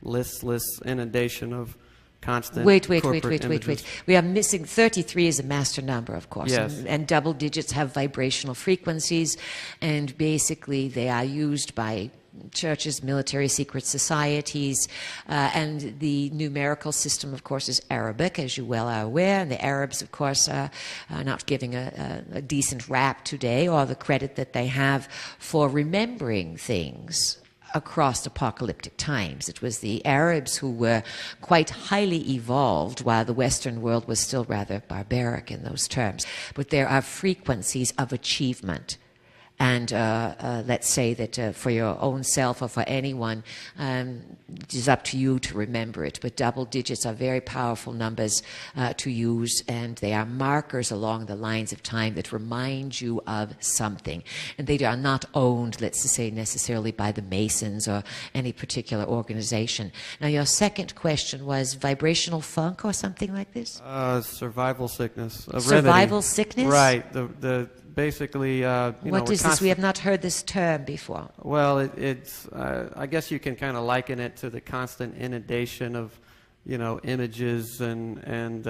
listless inundation of constant Wait. images. We are missing 33 is a master number, of course. Yes. And double digits have vibrational frequencies, and basically they are used by churches, military secret societies, and the numerical system, of course, is Arabic, as you well are aware, and the Arabs, of course, are not giving a decent rap today or the credit that they have for remembering things across apocalyptic times. It was the Arabs who were quite highly evolved while the Western world was still rather barbaric in those terms. But there are frequencies of achievement. And let's say that for your own self or for anyone, it is up to you to remember it. But double digits are very powerful numbers to use, and they are markers along the lines of time that remind you of something. And they are not owned, let's say, necessarily by the Masons or any particular organization. Now, your second question was vibrational funk or something like this? Survival sickness. Survival sickness? Right. Basically, what is this? We have not heard this term before. Well, it's. I guess you can kind of liken it to the constant inundation of, images and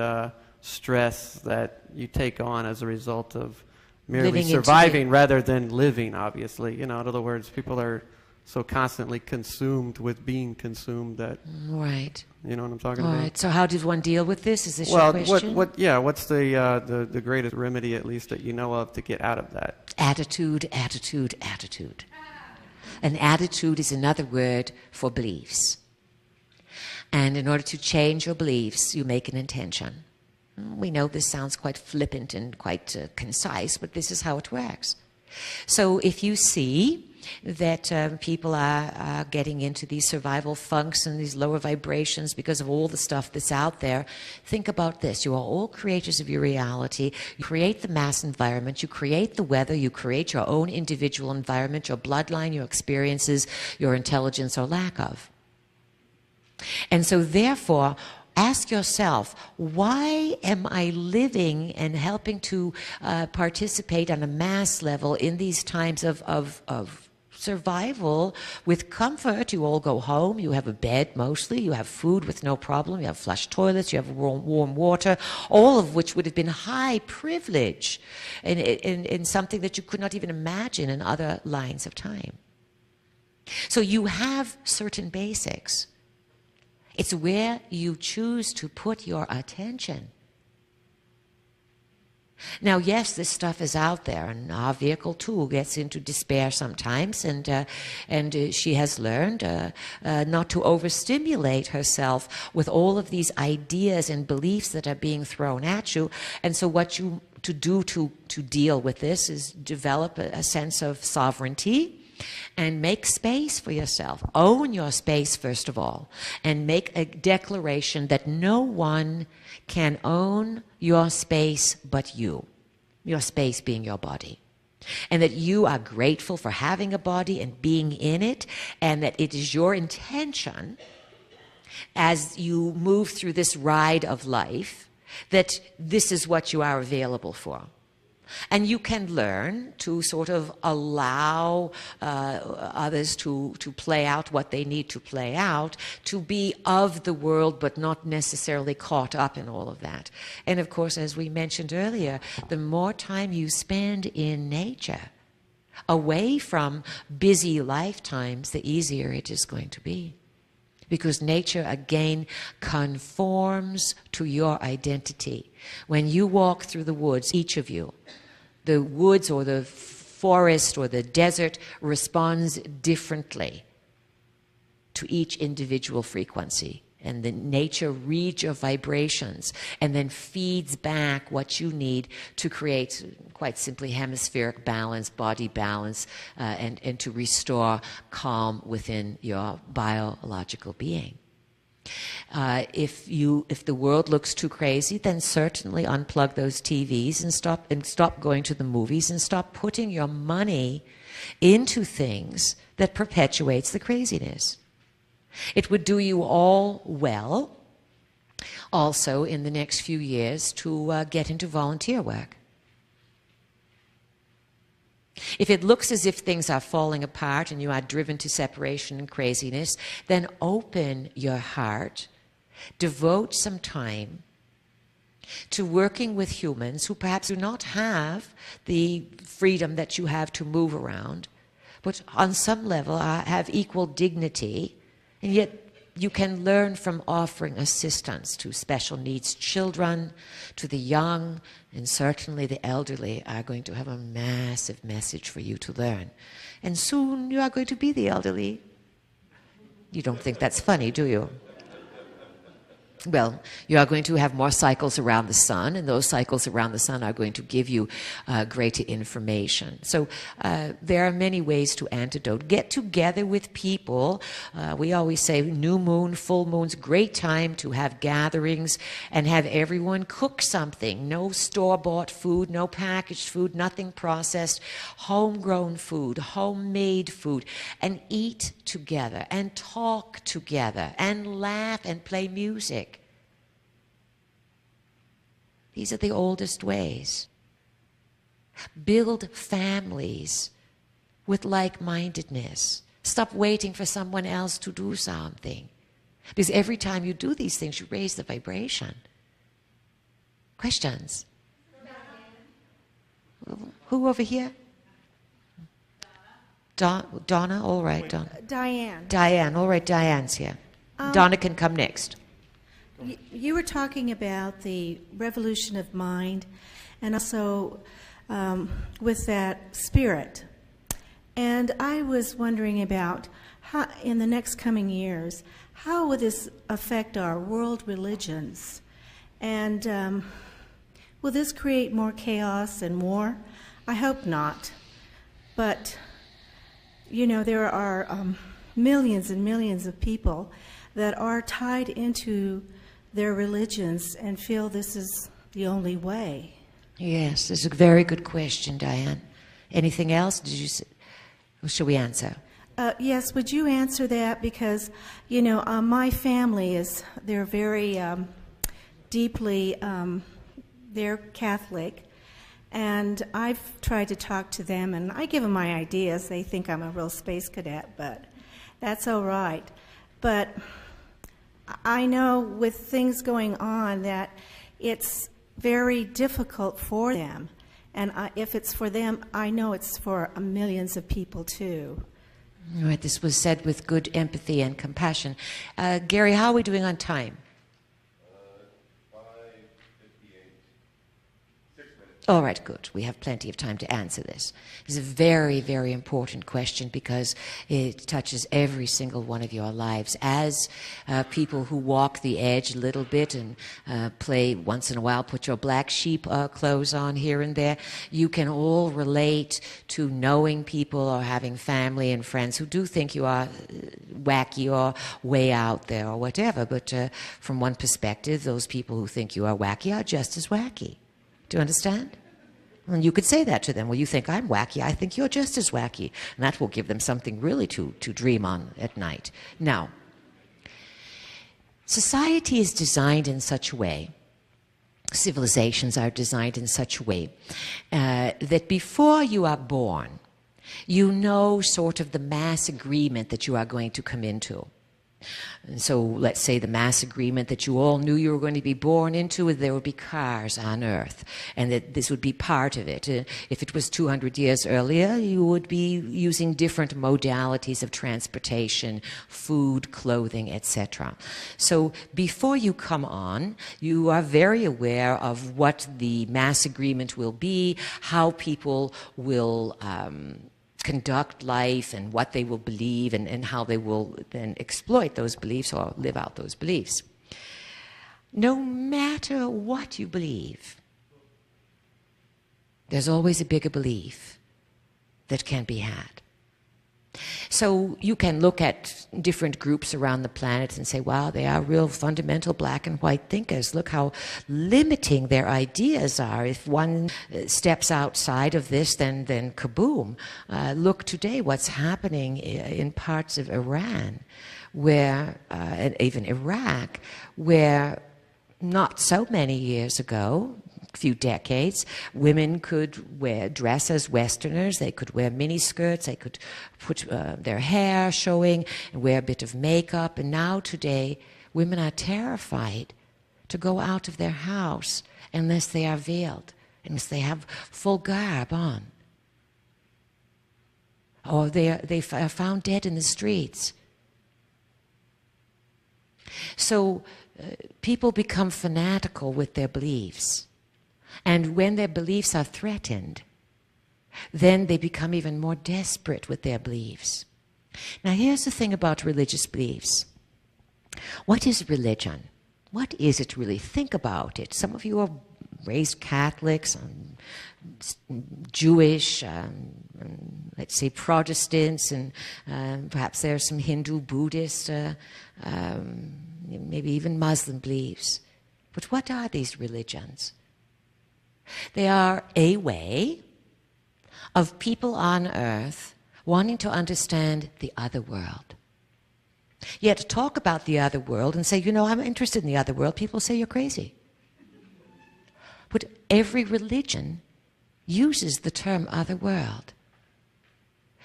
stress that you take on as a result of merely surviving rather than living. Obviously, in other words, people are so constantly consumed with being consumed that. Right. You know what I'm talking about? Right. So how did one deal with this? Is this your question? What's the greatest remedy, at least, that you know of to get out of that? Attitude, attitude, attitude. An attitude is another word for beliefs. And in order to change your beliefs, you make an intention. We know this sounds quite flippant and quite concise, but this is how it works. So if you see that people are getting into these survival funks and these lower vibrations because of all the stuff that's out there, think about this. You are all creators of your reality. You create the mass environment. You create the weather. You create your own individual environment, your bloodline, your experiences, your intelligence or lack of. And so therefore, ask yourself, why am I living and helping to participate on a mass level in these times of survival with comfort? You all go home, you have a bed mostly, you have food with no problem, you have flush toilets, you have warm water, all of which would have been high privilege in something that you could not even imagine in other lines of time. So you have certain basics. It's where you choose to put your attention. Now, yes, this stuff is out there, and our vehicle too gets into despair sometimes, and she has learned not to overstimulate herself with all of these ideas and beliefs that are being thrown at you. And so what you to do to deal with this is develop a sense of sovereignty and make space for yourself. Own your space, first of all, and make a declaration that no one can own your space but you, your space being your body. And that you are grateful for having a body and being in it, and that it is your intention as you move through this ride of life that this is what you are available for. And you can learn to sort of allow others to play out what they need to play out, to be of the world but not necessarily caught up in all of that. And of course, as we mentioned earlier, the more time you spend in nature, away from busy lifetimes, the easier it is going to be. Because nature, again, conforms to your identity. When you walk through the woods, each of you, the woods or the forest or the desert responds differently to each individual frequency. And the nature reads your vibrations and then feeds back what you need to create, quite simply, hemispheric balance, body balance, and to restore calm within your biological being. If the world looks too crazy, then certainly unplug those TVs and stop going to the movies and stop putting your money into things that perpetuates the craziness. It would do you all well, also in the next few years, to get into volunteer work. If it looks as if things are falling apart and you are driven to separation and craziness, then open your heart, devote some time to working with humans who perhaps do not have the freedom that you have to move around, but on some level have equal dignity, and yet you can learn from offering assistance to special needs children, to the young, and certainly the elderly are going to have a massive message for you to learn. And soon you are going to be the elderly. You don't think that's funny, do you? Well, you are going to have more cycles around the sun, and those cycles around the sun are going to give you greater information. So there are many ways to antidote. Get together with people. We always say new moon, full moon's great time to have gatherings and have everyone cook something. No store-bought food, no packaged food, nothing processed. Homegrown food, homemade food, and eat together and talk together and laugh and play music. These are the oldest ways. Build families with like-mindedness. Stop waiting for someone else to do something. Because every time you do these things, you raise the vibration. Questions? Who over here? Donna? All right, Donna. Diane. Diane. All right, Diane's here. Donna can come next. You were talking about the revolution of mind and also with that spirit. And I was wondering about how, in the next coming years, how will this affect our world religions? And will this create more chaos and war? I hope not. But, you know, there are millions and millions of people that are tied into their religions and feel this is the only way. Yes, that's a very good question, Diane. Anything else? Shall we answer? Yes, would you answer that? Because, you know, my family they're very deeply, they're Catholic, and I've tried to talk to them, and I give them my ideas. They think I'm a real space cadet, but that's all right. But I know with things going on that it's very difficult for them. And if it's for them, I know it's for millions of people too. All right, this was said with good empathy and compassion. Gary, how are we doing on time? 5:58. 6 minutes. All right, good. We have plenty of time to answer this. It's a very, very important question because it touches every single one of your lives. As people who walk the edge a little bit and play once in a while, put your black sheep clothes on here and there, you can all relate to knowing people or having family and friends who do think you are wacky or way out there or whatever. But from one perspective, those people who think you are wacky are just as wacky. Do you understand? And you could say that to them. Well, you think I'm wacky. I think you're just as wacky. And that will give them something really to dream on at night. Now, society is designed in such a way, civilizations are designed in such a way, that before you are born, you know sort of the mass agreement that you are going to come into. And so let's say the mass agreement that you all knew you were going to be born into, there would be cars on Earth, and that this would be part of it. If it was 200 years earlier, you would be using different modalities of transportation, food, clothing, etc. So before you come on, you are very aware of what the mass agreement will be, how people will conduct life and what they will believe and how they will then exploit those beliefs or live out those beliefs. No matter what you believe, there's always a bigger belief that can be had. So you can look at different groups around the planet and say, wow, they are real fundamental black and white thinkers. Look how limiting their ideas are. If one steps outside of this, then kaboom. Look today what's happening in parts of Iran, where, and even Iraq, where not so many years ago, few decades, women could dress as Westerners, they could wear miniskirts, they could put their hair showing and wear a bit of makeup, and now today women are terrified to go out of their house unless they are veiled, unless they have full garb on. or they are found dead in the streets. So people become fanatical with their beliefs. And when their beliefs are threatened, then they become even more desperate with their beliefs. Now here's the thing about religious beliefs. What is religion? What is it really? Think about it. Some of you are raised Catholics, Jewish, let's say Protestants, and perhaps there are some Hindu, Buddhist, maybe even Muslim beliefs. But what are these religions? They are a way of people on earth wanting to understand the other world. Yet to talk about the other world and say, you know, I'm interested in the other world, people say you're crazy. But every religion uses the term other world.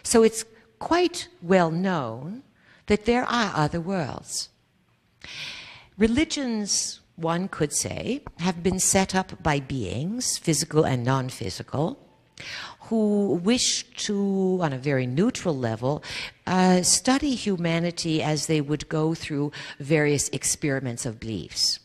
So it's quite well known that there are other worlds. Religions, one could say, have been set up by beings, physical and non-physical, who wish to, on a very neutral level, study humanity as they would go through various experiments of beliefs.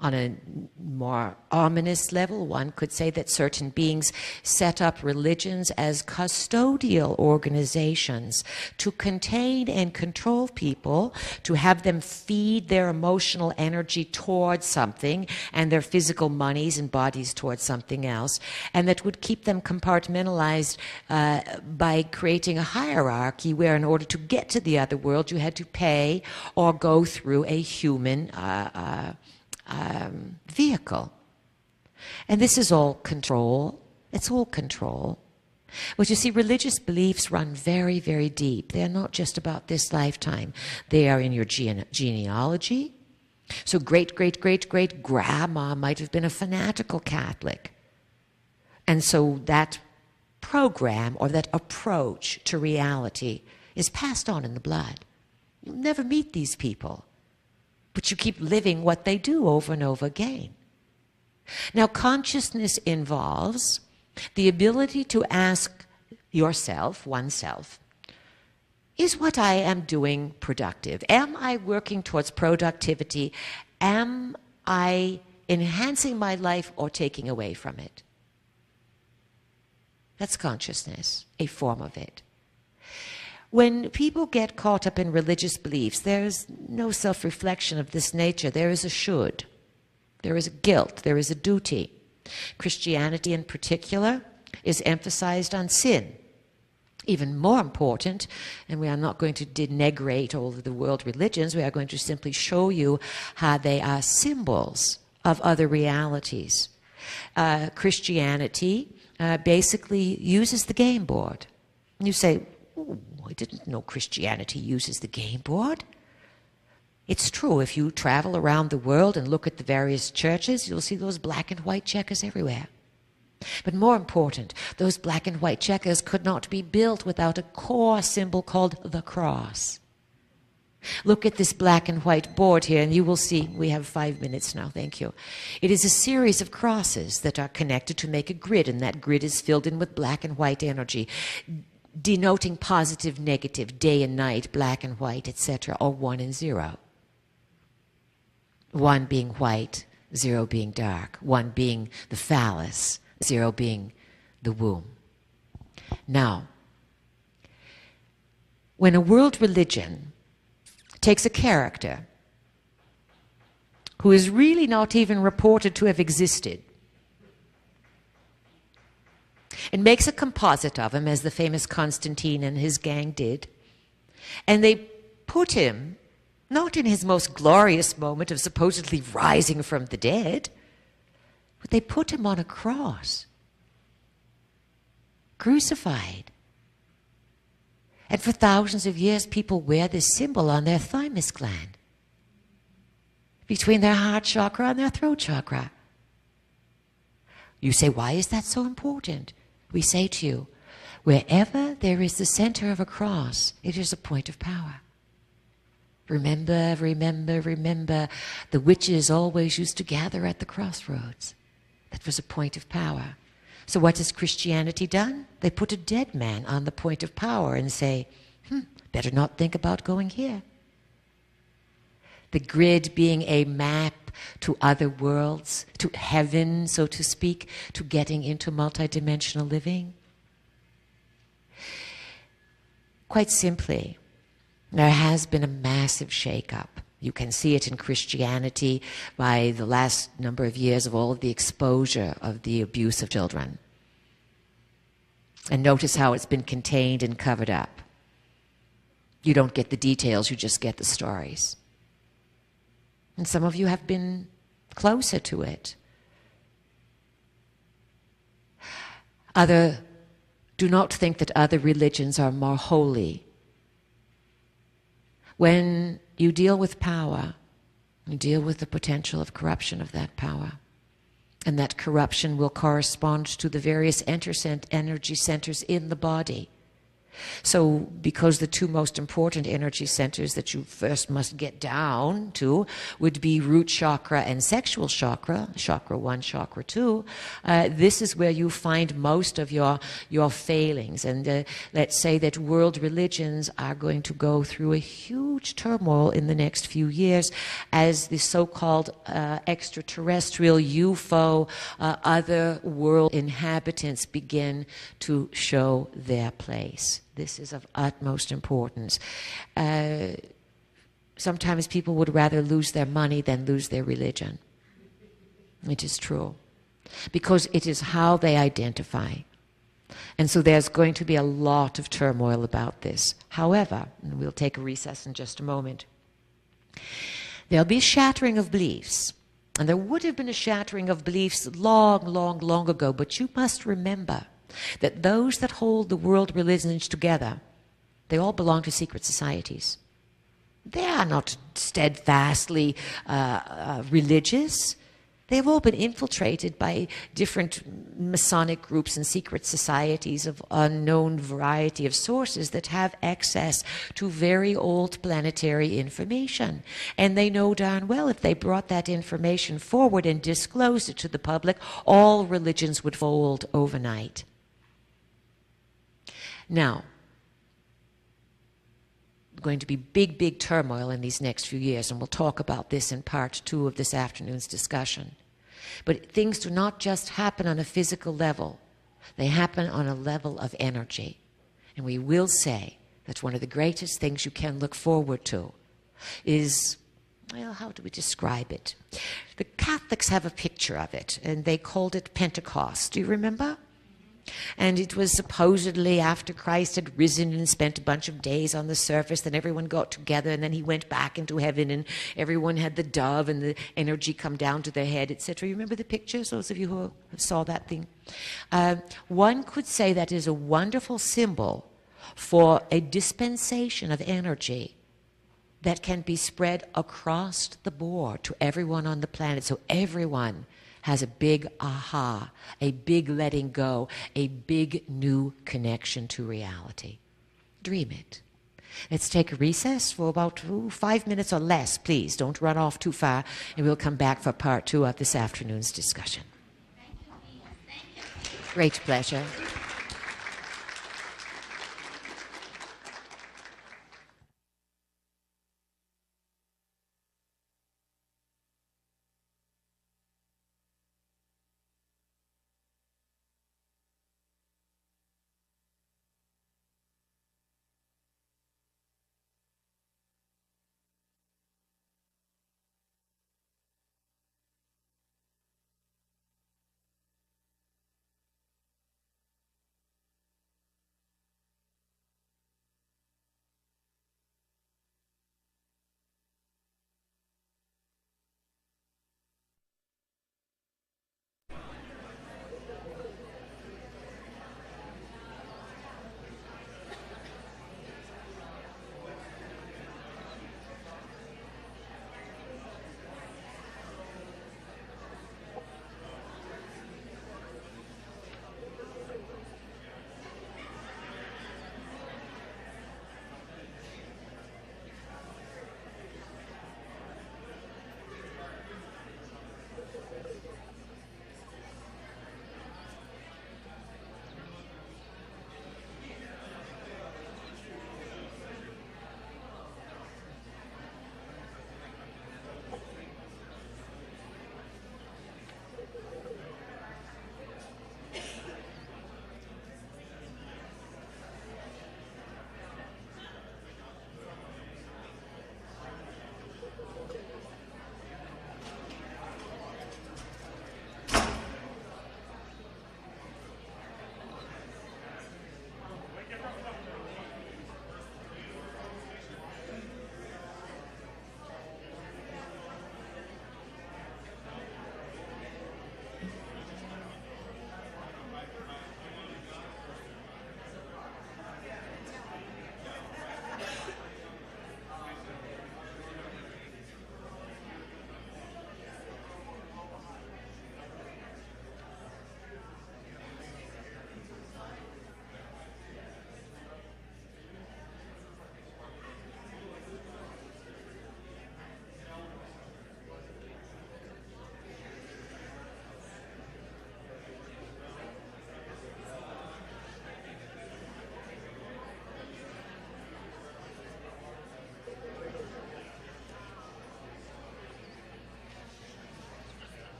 On a more ominous level, one could say that certain beings set up religions as custodial organizations to contain and control people, to have them feed their emotional energy towards something and their physical monies and bodies towards something else, and that would keep them compartmentalized by creating a hierarchy where in order to get to the other world you had to pay or go through a human vehicle. And this is all control. It's all control. But you see, religious beliefs run very, very deep. They're not just about this lifetime. They are in your genealogy. So great-great-great-great-grandma might have been a fanatical Catholic. And so that program or that approach to reality is passed on in the blood. You'll never meet these people, but you keep living what they do over and over again. Now, consciousness involves the ability to ask yourself, oneself, is what I am doing productive? Am I working towards productivity? Am I enhancing my life or taking away from it? That's consciousness, a form of it. When people get caught up in religious beliefs, there is no self-reflection of this nature. There is a should. There is a guilt. There is a duty. Christianity in particular is emphasized on sin. Even more important, and we are not going to denigrate all of the world religions, we are going to simply show you how they are symbols of other realities. Christianity basically uses the game board. You say, oh, I didn't know Christianity uses the game board. It's true. If you travel around the world and look at the various churches, you'll see those black and white checkers everywhere. But more important, those black and white checkers could not be built without a core symbol called the cross. Look at this black and white board here, and you will see, we have 5 minutes now, thank you. It is a series of crosses that are connected to make a grid, and that grid is filled in with black and white energy, denoting positive, negative, day and night, black and white, etc., or 1 and 0. 1 being white, 0 being dark, 1 being the phallus, 0 being the womb. Now, when a world religion takes a character who is really not even reported to have existed and makes a composite of him, as the famous Constantine and his gang did, and they put him not in his most glorious moment of supposedly rising from the dead, but they put him on a cross, crucified. And for thousands of years, people wear this symbol on their thymus gland, between their heart chakra and their throat chakra. You say, why is that so important? We say to you, wherever there is the center of a cross, it is a point of power. Remember, remember, remember, the witches always used to gather at the crossroads. That was a point of power. So what has Christianity done? They put a dead man on the point of power and say, better not think about going here. The grid being a map to other worlds, to heaven, so to speak, to getting into multidimensional living. Quite simply, there has been a massive shake-up. You can see it in Christianity by the last number of years of all of the exposure of the abuse of children. And notice how it's been contained and covered up. You don't get the details, you just get the stories. And some of you have been closer to it. Do not think that other religions are more holy. When you deal with power, you deal with the potential of corruption of that power. And that corruption will correspond to the various energy centers in the body. So, because the two most important energy centers that you first must get down to would be root chakra and sexual chakra, chakra 1, chakra 2, this is where you find most of your failings. And let's say that world religions are going to go through a huge turmoil in the next few years as the so-called extraterrestrial UFO, other world inhabitants begin to show their place. This is of utmost importance. Sometimes people would rather lose their money than lose their religion. It is true. Because it is how they identify. And so there's going to be a lot of turmoil about this. However, and we'll take a recess in just a moment, there'll be a shattering of beliefs. And there would have been a shattering of beliefs long ago, but you must remember that those that hold the world religions together, they all belong to secret societies. They are not steadfastly religious. They've all been infiltrated by different Masonic groups and secret societies of unknown variety of sources that have access to very old planetary information. And they know darn well if they brought that information forward and disclosed it to the public, all religions would fold overnight. Now, going to be big turmoil in these next few years, and we'll talk about this in part 2 of this afternoon's discussion. But things do not just happen on a physical level. They happen on a level of energy. And we will say that one of the greatest things you can look forward to is, well, how do we describe it? The Catholics have a picture of it, and they called it Pentecost. Do you remember? And it was supposedly after Christ had risen and spent a bunch of days on the surface, then everyone got together, and then he went back into heaven, and everyone had the dove and the energy come down to their head, etc. You remember the pictures, those of you who saw that thing? One could say that is a wonderful symbol for a dispensation of energy that can be spread across the board to everyone on the planet, so everyone has a big aha, a big letting go, a big new connection to reality. Dream it. Let's take a recess for about 5 minutes or less, please. Don't run off too far, and we'll come back for part 2 of this afternoon's discussion. Great pleasure.